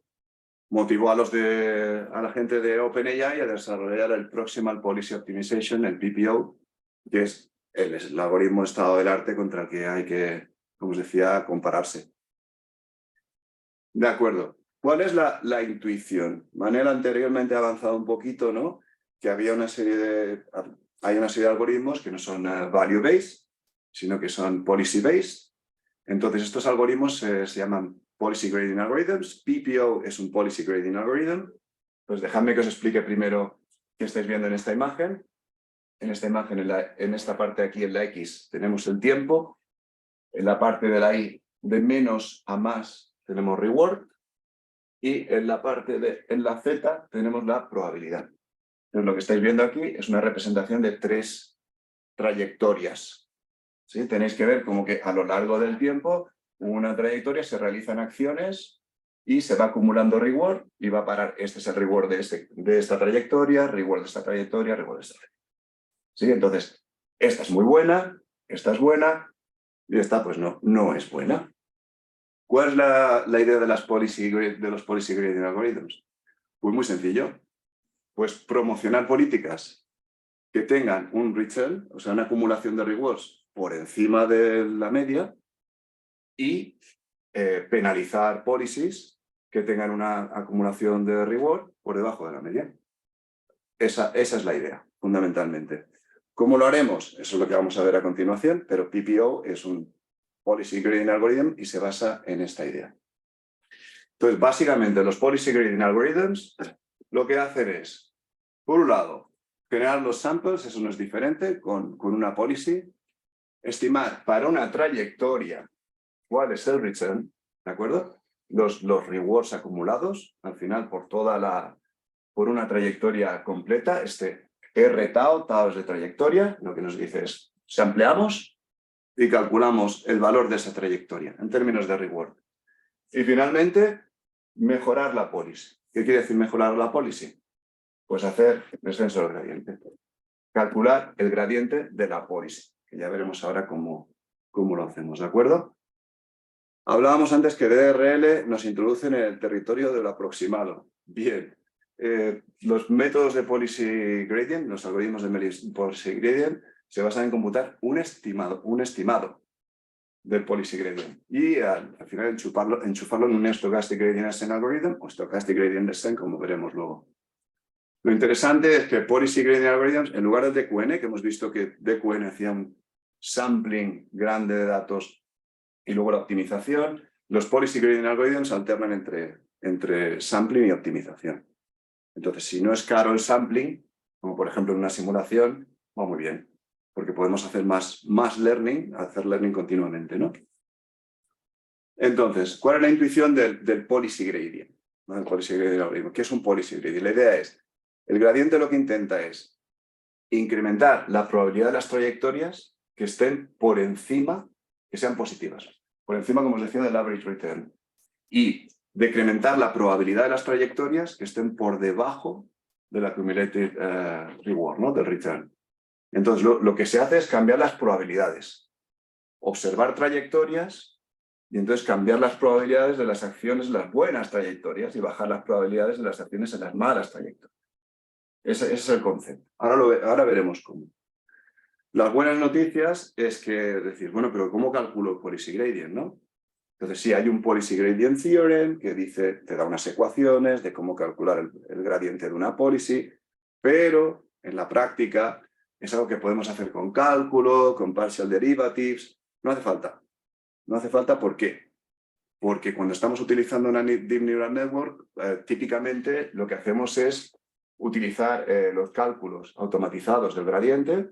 Motivó a la gente de OpenAI a desarrollar el Proximal Policy Optimization, el PPO, que es el algoritmo estado del arte contra el que hay que, como os decía, compararse. De acuerdo. ¿Cuál es la intuición? Manel anteriormente ha avanzado un poquito, ¿no? Que hay una serie de algoritmos que no son value-based, sino que son policy-based. Entonces, estos algoritmos se llaman Policy Grading Algorithms. PPO es un Policy Grading Algorithm. Pues dejadme que os explique primero qué estáis viendo en esta imagen. En esta imagen, en esta parte de aquí, en la X, tenemos el tiempo. En la parte de la Y, de menos a más, tenemos reward. Y en la parte en la Z, tenemos la probabilidad. Entonces, lo que estáis viendo aquí es una representación de 3 trayectorias. ¿Sí? Tenéis que ver como que a lo largo del tiempo, una trayectoria, se realizan acciones y se va acumulando reward y va a parar. Este es el reward de esta trayectoria, reward de esta trayectoria, reward de esta trayectoria. ¿Sí? Entonces, esta es muy buena, esta es buena y esta pues no es buena. ¿Cuál es la idea de los Policy Grading Algorithms? Pues muy sencillo. Pues promocionar políticas que tengan un return, o sea, una acumulación de rewards por encima de la media y penalizar policies que tengan una acumulación de reward por debajo de la media. Esa es la idea, fundamentalmente. ¿Cómo lo haremos? Eso es lo que vamos a ver a continuación, pero PPO es un Policy Grading Algorithm y se basa en esta idea. Entonces, básicamente, los Policy Grading Algorithms lo que hacen es, por un lado, generar los samples, eso no es diferente, con una policy, estimar para una trayectoria cuál es el return, ¿de acuerdo? Los rewards acumulados, al final, por una trayectoria completa, R tau es de trayectoria, lo que nos dice es, sampleamos y calculamos el valor de esa trayectoria en términos de reward. Y finalmente, mejorar la policy. ¿Qué quiere decir mejorar la policy? Pues hacer descenso del gradiente. Calcular el gradiente de la policy, que ya veremos ahora cómo lo hacemos, ¿de acuerdo? Hablábamos antes que DRL nos introduce en el territorio de lo aproximado. Bien, los métodos de policy gradient, los algoritmos de policy gradient, se basan en computar un estimado del policy gradient y al final enchufarlo en un stochastic gradient descent algorithm o stochastic gradient descent, como veremos luego. Lo interesante es que policy gradient algorithms, en lugar de DQN, que hemos visto que DQN hacía un sampling grande de datos y luego la optimización, los policy gradient algorithms alternan entre sampling y optimización. Entonces, si no es caro el sampling, como por ejemplo en una simulación, va muy bien, porque podemos hacer más learning, hacer learning continuamente, ¿no? Entonces, ¿cuál es la intuición del policy gradient? ¿No? El policy gradient algoritmo. ¿Qué es un policy gradient? La idea es, el gradiente lo que intenta es incrementar la probabilidad de las trayectorias que estén por encima, que sean positivas, por encima, como os decía, del average return, y decrementar la probabilidad de las trayectorias que estén por debajo del accumulated reward, ¿no? Del return. Entonces, lo que se hace es cambiar las probabilidades, observar trayectorias y entonces cambiar las probabilidades de las acciones en las buenas trayectorias y bajar las probabilidades de las acciones en las malas trayectorias. Ese es el concepto. Ahora veremos cómo. Las buenas noticias es que decir, bueno, pero ¿cómo calculo el policy gradient, no? Entonces, sí, hay un policy gradient theorem que te da unas ecuaciones de cómo calcular el gradiente de una policy, pero en la práctica es algo que podemos hacer con cálculo, con partial derivatives. No hace falta. No hace falta, ¿por qué? Porque cuando estamos utilizando una Deep Neural Network, típicamente lo que hacemos es utilizar los cálculos automatizados del gradiente.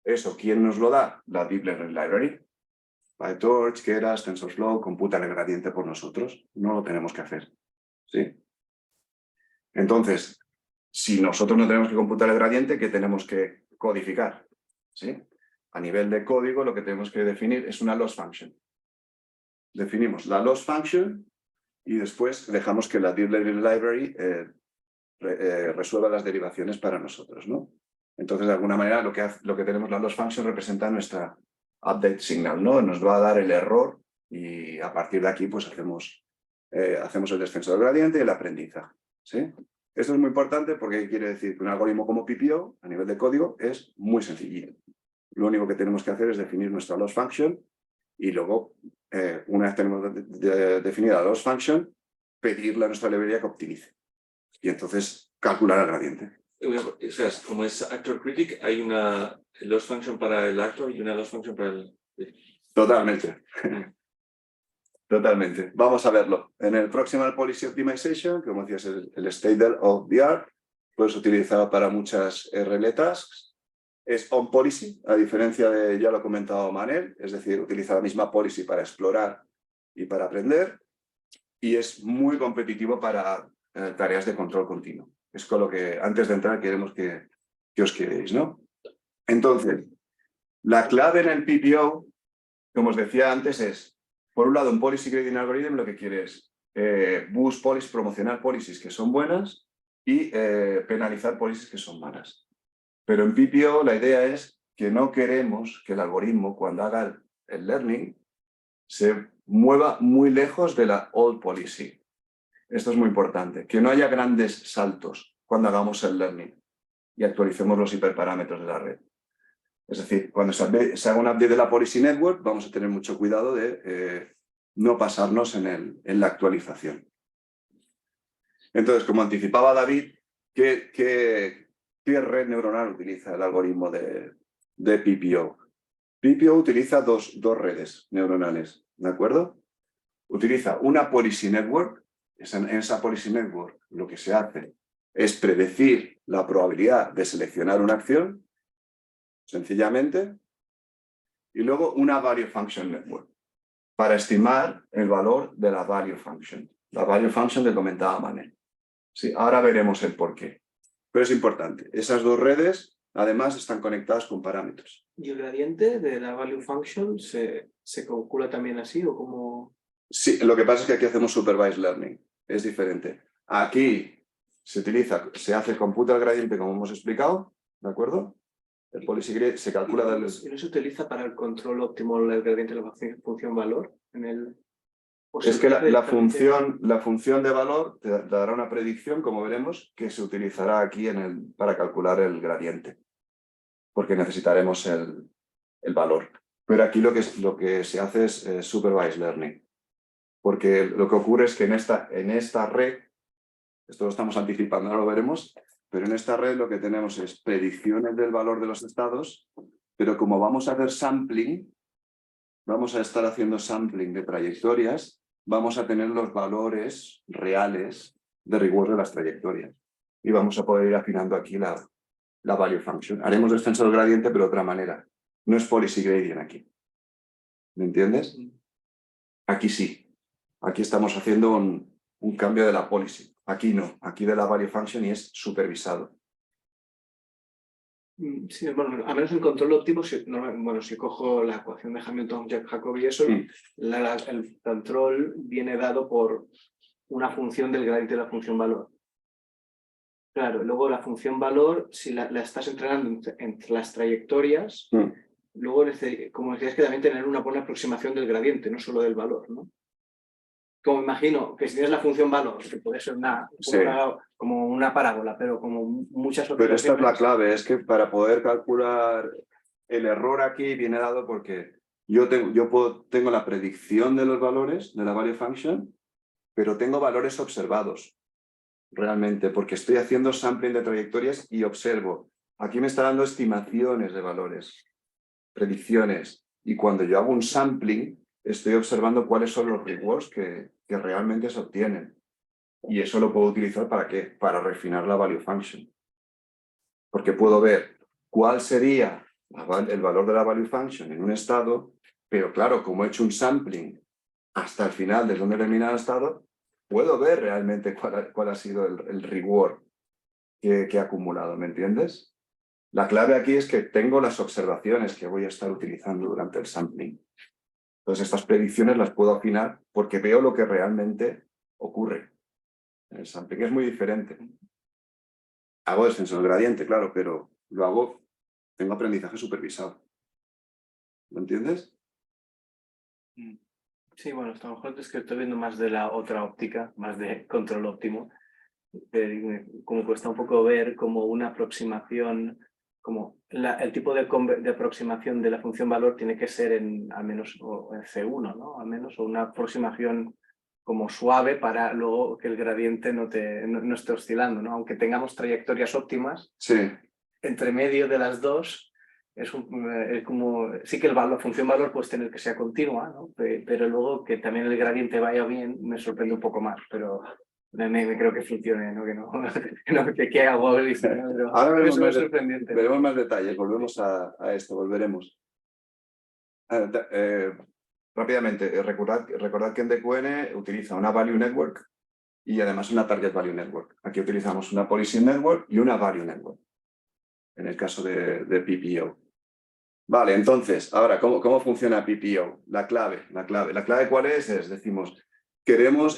Eso, ¿quién nos lo da? La Deep Learning Library. PyTorch, Keras, TensorFlow, computan el gradiente por nosotros. No lo tenemos que hacer. ¿Sí? Entonces, si nosotros no tenemos que computar el gradiente, ¿qué tenemos que codificar? ¿Sí? A nivel de código, lo que tenemos que definir es una loss function. Definimos la loss function y después dejamos que la Deep Learning Library resuelva las derivaciones para nosotros, ¿no? Entonces, de alguna manera, lo que tenemos, la loss function representa nuestra update signal, ¿no? Nos va a dar el error y a partir de aquí pues hacemos el descenso del gradiente y el aprendizaje, ¿sí? Esto es muy importante porque quiere decir que un algoritmo como PPO, a nivel de código, es muy sencillito. Lo único que tenemos que hacer es definir nuestra loss function y luego, una vez tenemos definida la loss function, pedirle a nuestra librería que optimice. Y entonces calcular el gradiente. O sea, como es actor critic, hay una loss function para el actor y una loss function para el... Totalmente. Totalmente. Vamos a verlo. En el Proximal Policy Optimization, que como decías, el state of the art, pues utilizado para muchas RL tasks. Es on policy, a diferencia de, ya lo ha comentado Manel, es decir, utiliza la misma policy para explorar y para aprender. Y es muy competitivo para tareas de control continuo. Es con lo que antes de entrar queremos que os quedéis, ¿no? Entonces, la clave en el PPO, como os decía antes, es, por un lado, un Policy Grading Algorithm lo que quiere es boost policies, promocionar policies que son buenas y penalizar policies que son malas. Pero en PPO la idea es que no queremos que el algoritmo, cuando haga el learning, se mueva muy lejos de la old policy. Esto es muy importante, que no haya grandes saltos cuando hagamos el learning y actualicemos los hiperparámetros de la red. Es decir, cuando se haga un update de la policy network, vamos a tener mucho cuidado de no pasarnos en la actualización. Entonces, como anticipaba David, ¿qué red neuronal utiliza el algoritmo de PPO? PPO utiliza dos redes neuronales, ¿de acuerdo? Utiliza una policy network. En esa policy network lo que se hace es predecir la probabilidad de seleccionar una acción, sencillamente, y luego una value function network para estimar el valor de la value function. La value function que comentaba Manel. Sí, ahora veremos el porqué. Pero es importante. Esas dos redes, además, están conectadas con parámetros. ¿Y el gradiente de la value function se calcula también así o como...? Sí, lo que pasa es que aquí hacemos supervised learning. Es diferente. Aquí se hace el computer gradiente como hemos explicado, ¿de acuerdo? El policy gradient se calcula... ¿Y no se utiliza para el control óptimo el gradiente de la función valor? Es que la función de valor te dará una predicción, como veremos, que se utilizará aquí para calcular el gradiente. Porque necesitaremos el valor. Pero aquí lo que se hace es supervised learning. Porque lo que ocurre es que en esta red, esto lo estamos anticipando, ahora lo veremos, pero en esta red lo que tenemos es predicciones del valor de los estados, pero como vamos a hacer sampling, vamos a estar haciendo sampling de trayectorias, vamos a tener los valores reales de reward de las trayectorias. Y vamos a poder ir afinando aquí la value function. Haremos descenso del gradiente, pero de otra manera. No es policy gradient aquí. ¿Me entiendes? Aquí sí. Aquí estamos haciendo un cambio de la policy. Aquí no. Aquí de la value function y es supervisado. Sí, bueno, a menos el control óptimo, si cojo la ecuación de Hamilton, Jacobi y eso, el control viene dado por una función del gradiente de la función valor. Claro, luego la función valor, si la estás entrenando entre las trayectorias, luego, como decías, que también tener una buena aproximación del gradiente, no solo del valor, ¿no? Como imagino que si tienes la función valor, que puede ser como una parábola, pero como muchas otras. Pero esta es la clave, es que para poder calcular el error aquí viene dado porque yo tengo la predicción de los valores de la value function, pero tengo valores observados realmente, porque estoy haciendo sampling de trayectorias y observo. Aquí me está dando estimaciones de valores, predicciones, y cuando yo hago un sampling, estoy observando cuáles son los rewards que realmente se obtienen. Y eso lo puedo utilizar ¿para qué? Para refinar la value function. Porque puedo ver cuál sería el valor de la value function en un estado, pero claro, como he hecho un sampling hasta el final, desde un determinado estado, puedo ver realmente cuál ha sido el reward que he acumulado, ¿me entiendes? La clave aquí es que tengo las observaciones que voy a estar utilizando durante el sampling. Entonces estas predicciones las puedo afinar porque veo lo que realmente ocurre en el sampling. Es muy diferente. Hago descenso del gradiente, claro, pero lo hago, tengo aprendizaje supervisado. ¿Lo entiendes? Sí, bueno, a lo mejor es que estoy viendo más de la otra óptica, más de control óptimo. Como cuesta un poco ver como una aproximación, como el tipo de aproximación de la función valor tiene que ser al menos en C1, ¿no? Al menos, o una aproximación como suave para luego que el gradiente no esté oscilando, ¿no? Aunque tengamos trayectorias óptimas, Sí. entre medio de las dos es como, sí que la función valor puede tener que sea continua, ¿no? Pero luego que también el gradiente vaya bien me sorprende un poco más, pero me creo que funcione, ¿no? Que hago ¿no? Pero Ahora veremos eso más, es sorprendente. veremos más detalles, volvemos a esto, volveremos. Rápidamente, recordad que en DQN utiliza una Value Network y además una Target Value Network. Aquí utilizamos una Policy Network y una Value Network, en el caso de PPO. Vale, entonces, ahora, ¿cómo funciona PPO? La clave ¿cuál es? Decimos, queremos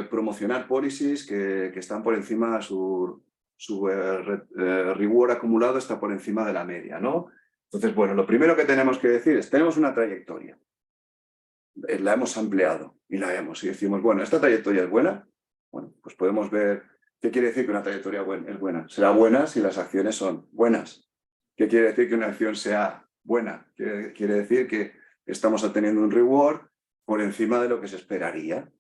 promocionar policies que están por encima, su reward acumulado está por encima de la media, ¿no? Entonces, bueno, lo primero que tenemos que decir es, tenemos una trayectoria. La hemos ampliado y la vemos y decimos, bueno, ¿esta trayectoria es buena? Bueno, pues podemos ver qué quiere decir que una trayectoria es buena. Será buena si las acciones son buenas. ¿Qué quiere decir que una acción sea buena? Quiere decir que estamos obteniendo un reward por encima de lo que se esperaría.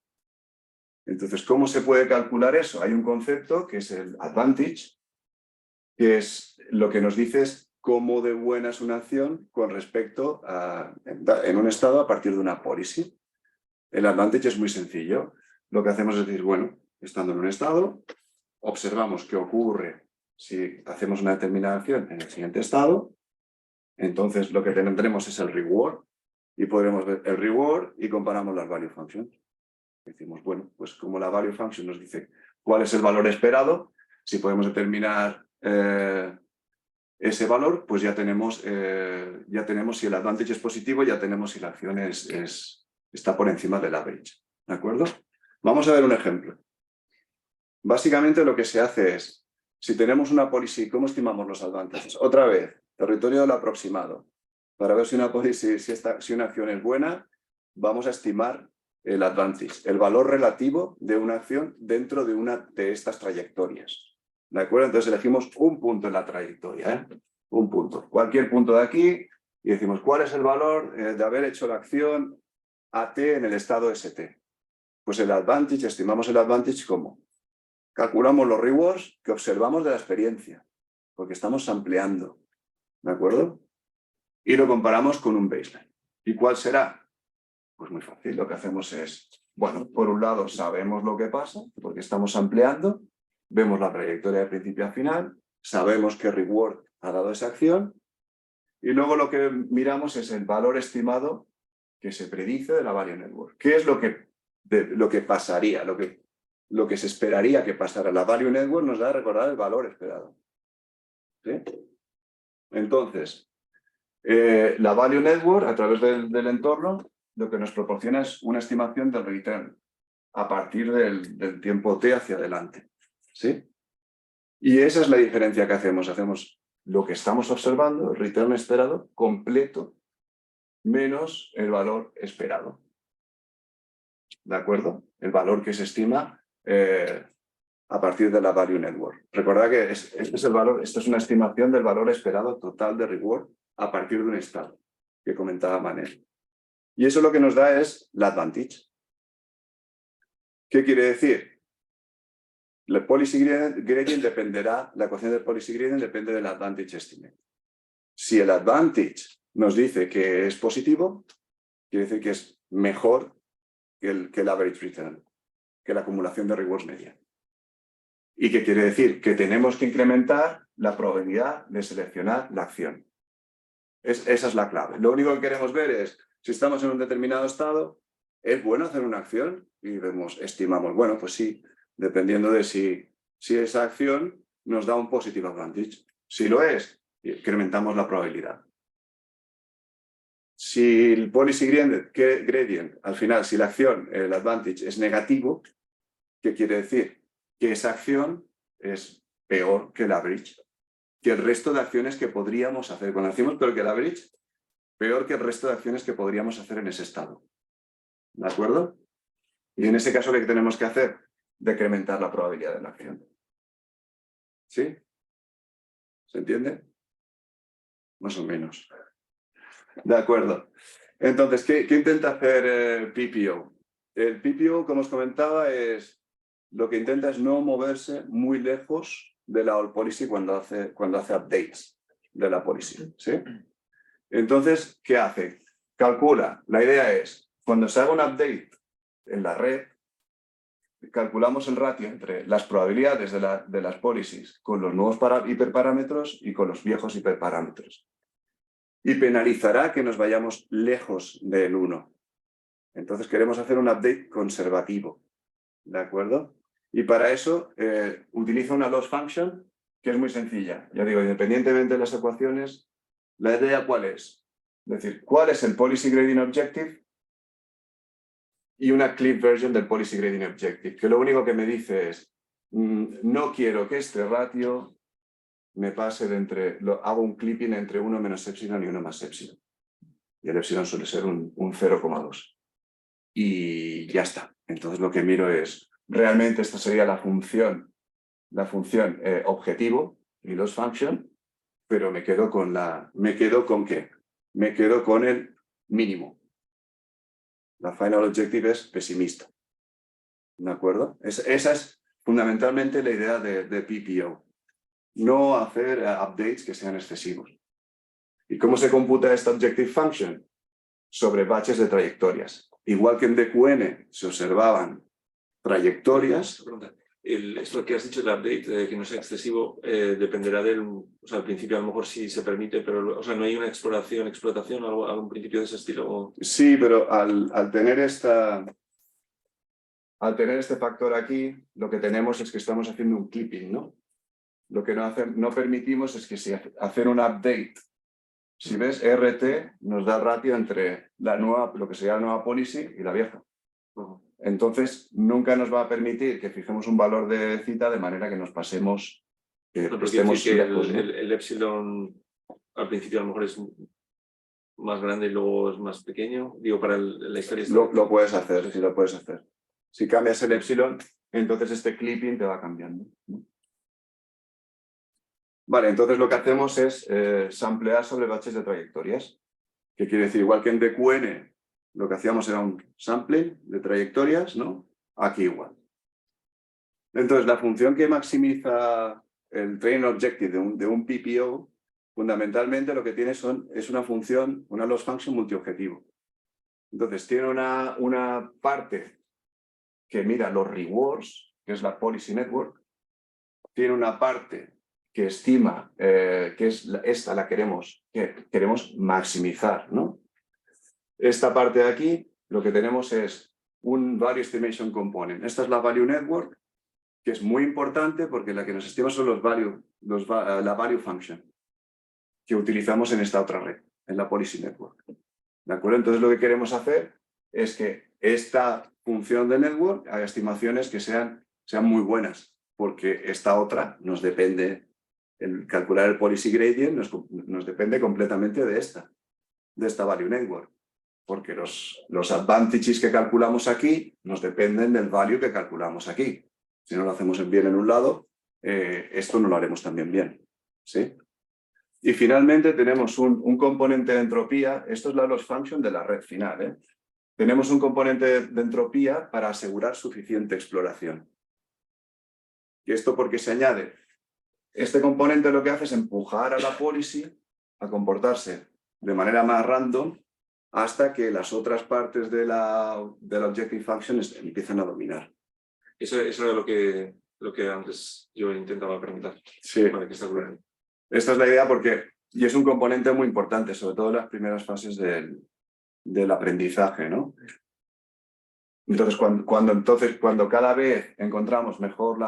Entonces, ¿cómo se puede calcular eso? Hay un concepto que es el advantage, que es lo que nos dice es cómo de buena es una acción con respecto a, en un estado a partir de una policy. El advantage es muy sencillo. Lo que hacemos es decir, bueno, estando en un estado, observamos qué ocurre si hacemos una determinada acción en el siguiente estado. Entonces lo que tendremos es el reward y podremos ver el reward y comparamos las value functions. Decimos, bueno, pues como la value function nos dice cuál es el valor esperado, si podemos determinar ese valor, pues ya tenemos si el advantage es positivo, ya tenemos si la acción está por encima del average. ¿De acuerdo? Vamos a ver un ejemplo. Básicamente lo que se hace es, si tenemos una policy, ¿cómo estimamos los advantages? Otra vez, territorio del aproximado. Para ver si una policy, si una acción es buena, vamos a estimar el advantage, el valor relativo de una acción dentro de una de estas trayectorias. ¿De acuerdo? Entonces elegimos un punto en la trayectoria, ¿eh? Un punto. Cualquier punto de aquí y decimos, ¿cuál es el valor de haber hecho la acción AT en el estado ST? Pues el advantage, estimamos el advantage ¿cómo? Calculamos los rewards que observamos de la experiencia, porque estamos ampliando, ¿de acuerdo? Y lo comparamos con un baseline. ¿Y cuál será? Pues muy fácil, lo que hacemos es, bueno, por un lado sabemos lo que pasa, porque estamos ampliando, vemos la trayectoria de principio a final, sabemos qué reward ha dado esa acción, y luego lo que miramos es el valor estimado que se predice de la value network. ¿Qué es lo que pasaría, lo que se esperaría que pasara? La value network nos da a recordar el valor esperado. ¿Sí? Entonces, la value network, a través del entorno, lo que nos proporciona es una estimación del return a partir del tiempo t hacia adelante. ¿Sí? Y esa es la diferencia que hacemos. Hacemos lo que estamos observando, el return esperado, completo, menos el valor esperado. ¿De acuerdo? El valor que se estima a partir de la value network. Recordad que este es el valor, esto es una estimación del valor esperado total de reward a partir de un estado que comentaba Manel. Y eso lo que nos da es la advantage. ¿Qué quiere decir? El policy gradient dependerá, la ecuación del policy gradient depende del advantage estimate. Si el advantage nos dice que es positivo, quiere decir que es mejor que el average return, que la acumulación de rewards media. ¿Y qué quiere decir? Que tenemos que incrementar la probabilidad de seleccionar la acción. Esa es la clave. Lo único que queremos ver es, si estamos en un determinado estado, ¿es bueno hacer una acción? Y estimamos, bueno, pues sí, dependiendo de si esa acción nos da un positive advantage. Si lo es, incrementamos la probabilidad. Si el policy gradient, al final, si la acción, el advantage es negativo, ¿Qué quiere decir? Que esa acción es peor que el average, que el resto de acciones que podríamos hacer. Cuando decimos peor que el average, peor que el resto de acciones que podríamos hacer en ese estado. ¿De acuerdo? Y en ese caso, ¿qué tenemos que hacer? Decrementar la probabilidad de la acción. ¿Sí? ¿Se entiende? Más o menos. De acuerdo. Entonces, ¿qué intenta hacer PPO? El PPO, como os comentaba, lo que intenta es no moverse muy lejos de la all policy cuando hace updates de la policy. ¿Sí? Entonces, ¿qué hace? Calcula. La idea es, cuando se haga un update en la red, calculamos el ratio entre las probabilidades de las policies con los nuevos hiperparámetros y con los viejos hiperparámetros. Y penalizará que nos vayamos lejos del 1. Entonces queremos hacer un update conservativo. ¿De acuerdo? Y para eso utiliza una loss function que es muy sencilla. Ya digo, independientemente de las ecuaciones, la idea ¿cuál es? Es decir, ¿cuál es el policy gradient objective? Y una clip version del policy gradient objective, que lo único que me dice es no quiero que este ratio me pase hago un clipping entre 1 menos epsilon y 1 más epsilon. Y el epsilon suele ser un 0,2. Y ya está. Entonces lo que miro es, realmente esta sería la función objetivo y loss function, pero me quedo con ¿qué? Me quedo con el mínimo. La final objective es pesimista. ¿De acuerdo? Esa es fundamentalmente la idea de PPO. No hacer updates que sean excesivos. ¿Y cómo se computa esta objective function? Sobre baches de trayectorias. Igual que en DQN se observaban trayectorias. Esto que has dicho del update, que no sea excesivo, dependerá del... O sea, al principio a lo mejor sí se permite, pero no hay una explotación, algún principio de ese estilo. Sí, pero al tener este factor aquí, lo que tenemos es que estamos haciendo un clipping, ¿no? Lo que no permitimos es que si hacer un update, si ves, RT nos da el ratio entre lo que sería la nueva policy y la vieja. Entonces, nunca nos va a permitir que fijemos un valor de cita de manera que nos pasemos, que estemos lejos, ¿no? El epsilon al principio a lo mejor es más grande y luego es más pequeño. Digo, para la historia... Lo puedes hacer, sí lo puedes hacer. Si cambias el epsilon, entonces este clipping te va cambiando, ¿no? Vale, entonces lo que hacemos es samplear sobre baches de trayectorias. Que quiere decir, igual que en DQN lo que hacíamos era un sampling de trayectorias, ¿no? Aquí igual. Entonces, la función que maximiza el training objective de un PPO, fundamentalmente lo que tiene es una función, una loss function multiobjetivo. Entonces, tiene una parte que mira los rewards, que es la policy network. Tiene una parte que estima, que es esta la que queremos maximizar, ¿no? Esta parte de aquí, lo que tenemos es un Value Estimation Component. Esta es la Value Network, que es muy importante porque la que nos estima son la Value Function, que utilizamos en esta otra red, en la Policy Network. ¿De acuerdo? Entonces lo que queremos hacer es que esta función de network haga estimaciones que sean muy buenas, porque esta otra nos depende, el calcular el Policy Gradient nos depende completamente de esta Value Network. Porque los advantages que calculamos aquí nos dependen del value que calculamos aquí. Si no lo hacemos bien en un lado, esto no lo haremos también bien. ¿Sí? Y finalmente tenemos un componente de entropía. Esto es la loss function de la red final, ¿eh? Tenemos un componente de entropía para asegurar suficiente exploración. ¿Y esto por qué se añade? Este componente lo que hace es empujar a la policy a comportarse de manera más random hasta que las otras partes de la Objective Function empiezan a dominar. Eso era lo que antes yo intentaba preguntar. Sí. Vale, que está claro. Esta es la idea y es un componente muy importante, sobre todo en las primeras fases del aprendizaje, ¿no? Entonces, cuando cada vez hacemos mejor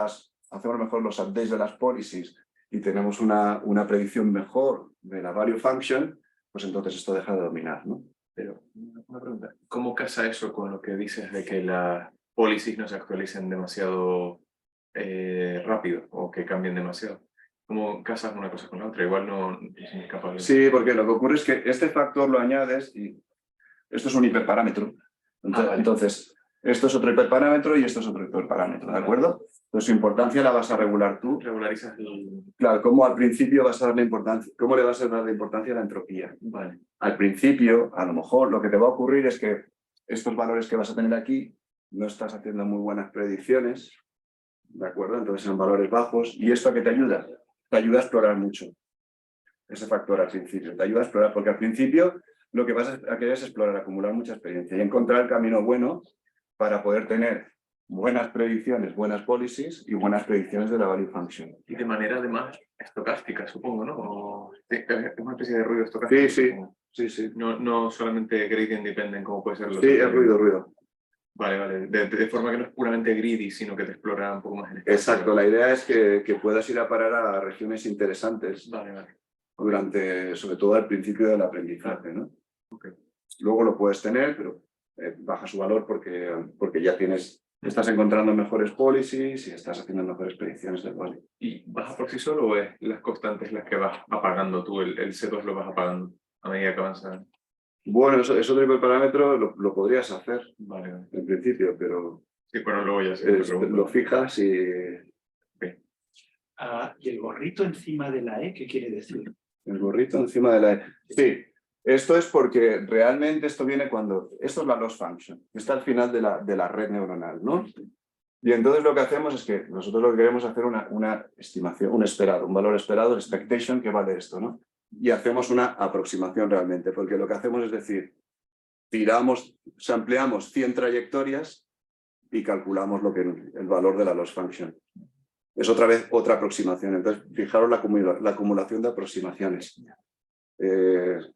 los updates de las policies y tenemos una predicción mejor de la value function, pues entonces esto deja de dominar, ¿no? Pero una pregunta, ¿cómo casa eso con lo que dices de que la policies no se actualicen demasiado rápido o que cambien demasiado. ¿Cómo casas una cosa con la otra? Igual no es capaz de... Sí, porque lo que ocurre es que este factor lo añades y esto es un hiperparámetro. Vale. Entonces, esto es otro hiperparámetro y esto es otro hiperparámetro, ¿de acuerdo? Entonces, su importancia la vas a regular tú. Regularizas el... Claro, ¿cómo al principio vas a darle importancia? ¿Cómo le vas a dar la importancia a la entropía? Vale. Al principio, a lo mejor, lo que te va a ocurrir es que estos valores que vas a tener aquí no estás haciendo muy buenas predicciones, ¿de acuerdo? Entonces son valores bajos. ¿Y esto a qué te ayuda? Te ayuda a explorar mucho. Ese factor al principio. Te ayuda a explorar, porque al principio lo que vas a querer es explorar, acumular mucha experiencia y encontrar el camino bueno para poder tener buenas predicciones, buenas policies y buenas predicciones de la value function. Y de manera además estocástica, supongo, ¿no? O... es una especie de ruido estocástico. Sí, sí, supongo. sí. No solamente gradient dependent, como puede ser los Sí, es ruido. Vale, vale. De forma que no es puramente greedy, sino que te explora un poco más en espacio. Exacto, la idea es que puedas ir a parar a regiones interesantes Vale, vale. durante, sobre todo al principio del aprendizaje, ¿no? Okay. Luego lo puedes tener, pero baja su valor porque ya estás encontrando mejores policies y estás haciendo mejores predicciones del value. ¿Y baja por sí solo o es las constantes las que vas apagando tú? El C2 lo vas apagando a medida que avanzas. Bueno, eso otro tipo de parámetro lo podrías hacer Vale, vale. en principio, pero Sí, bueno, luego ya sé. lo fijas y... ¿Y el gorrito encima de la E qué quiere decir? El gorrito encima de la E. Sí, esto es porque realmente esto viene cuando... Esto es la loss function, está al final de la red neuronal, ¿no? Y entonces lo que hacemos es que nosotros lo que queremos hacer una estimación, un valor esperado, expectation, que vale esto, ¿no? Y hacemos una aproximación realmente, porque lo que hacemos es decir, sampleamos 100 trayectorias y calculamos el valor de la loss function. Es otra vez otra aproximación. Entonces, fijaros la acumulación de aproximaciones.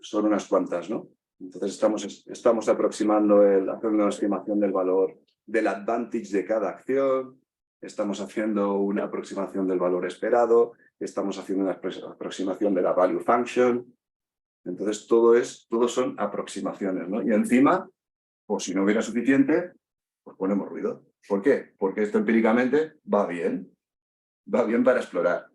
Son unas cuantas, ¿no? Entonces, estamos aproximando, haciendo una estimación del valor del advantage de cada acción, estamos haciendo una aproximación del valor esperado, estamos haciendo una aproximación de la value function. Entonces, todo son aproximaciones, ¿no? Y encima, por si no hubiera suficiente, pues ponemos ruido. ¿Por qué? Porque esto empíricamente va bien para explorar.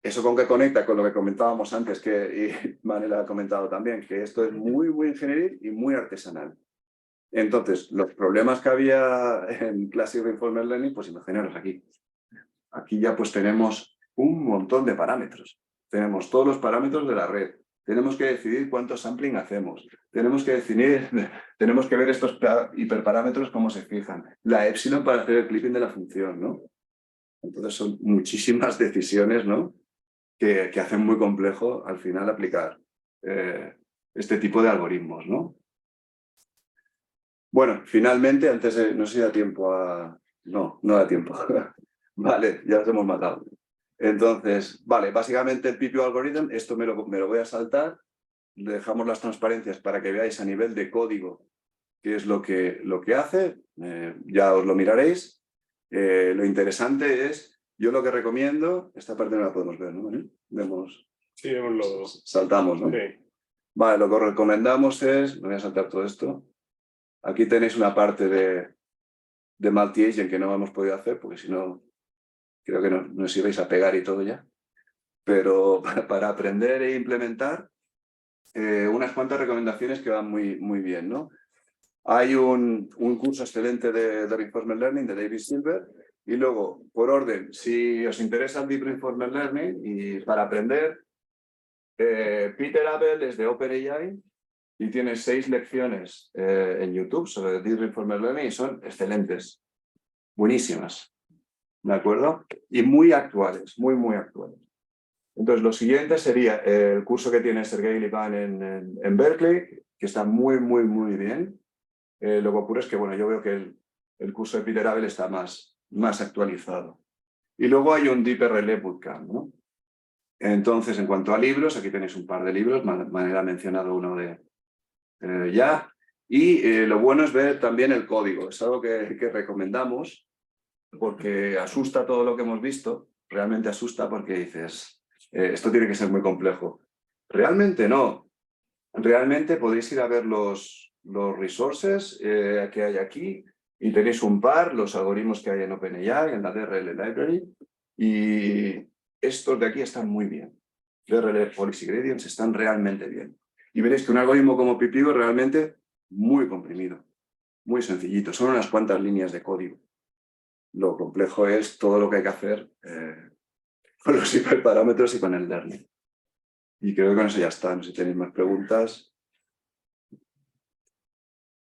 Eso con que conecta con lo que comentábamos antes, y Manel ha comentado también, que esto es muy ingenieril y muy artesanal. Entonces, los problemas que había en Classic Reinforcement Learning, pues imaginaros aquí. Aquí ya pues tenemos un montón de parámetros. Tenemos todos los parámetros de la red. Tenemos que decidir cuánto sampling hacemos. Tenemos que ver estos hiperparámetros cómo se fijan. La epsilon para hacer el clipping de la función, ¿no? Entonces son muchísimas decisiones, ¿no? Que hacen muy complejo al final aplicar este tipo de algoritmos, ¿no? Bueno, finalmente, no sé si da tiempo a... No da tiempo. Vale, ya los hemos matado. Entonces, vale, básicamente el PPO algorithm, esto me lo voy a saltar. Dejamos las transparencias para que veáis a nivel de código qué es lo que hace. Ya os lo miraréis. Lo interesante es, yo lo que recomiendo, esta parte no la podemos ver, ¿no? Vemos. Sí, vemos los... Saltamos, ¿no? Sí. Vale, lo que recomendamos es, me voy a saltar todo esto. Aquí tenéis una parte de multi-agent que no hemos podido hacer, porque si no, creo que nos ibais a pegar y todo ya. Pero para aprender e implementar, unas cuantas recomendaciones que van muy bien, ¿no? Hay un curso excelente de Reinforcement Learning de David Silver, y luego, por orden, si os interesa el Deep Reinforcement Learning y para aprender, Peter Abel es de OpenAI y tiene 6 lecciones en YouTube sobre Deep Reinforcement Learning y son excelentes, buenísimas, ¿de acuerdo? Y muy actuales, muy actuales. Entonces, lo siguiente sería el curso que tiene Sergey Lipan en Berkeley, que está muy bien. Lo que ocurre es que, bueno, yo veo que el curso de Peter Abel está más actualizado. Y luego hay un Deep RL Bootcamp, ¿no? Entonces, en cuanto a libros, aquí tenéis un par de libros, Manel ha mencionado uno ya. Y lo bueno es ver también el código. Es algo que recomendamos porque asusta todo lo que hemos visto. Realmente asusta porque dices, esto tiene que ser muy complejo. Realmente no. Realmente podéis ir a ver los resources que hay aquí Y tenéis un par, los algoritmos que hay en OpenAI, en la DRL Library, y estos de aquí están muy bien. DRL Policy Gradients están realmente bien. Y veréis que un algoritmo como Pipigo es realmente muy comprimido, muy sencillito, son unas cuantas líneas de código. Lo complejo es todo lo que hay que hacer con los hiperparámetros y con el learning. Y creo que con eso ya está. No sé si tenéis más preguntas.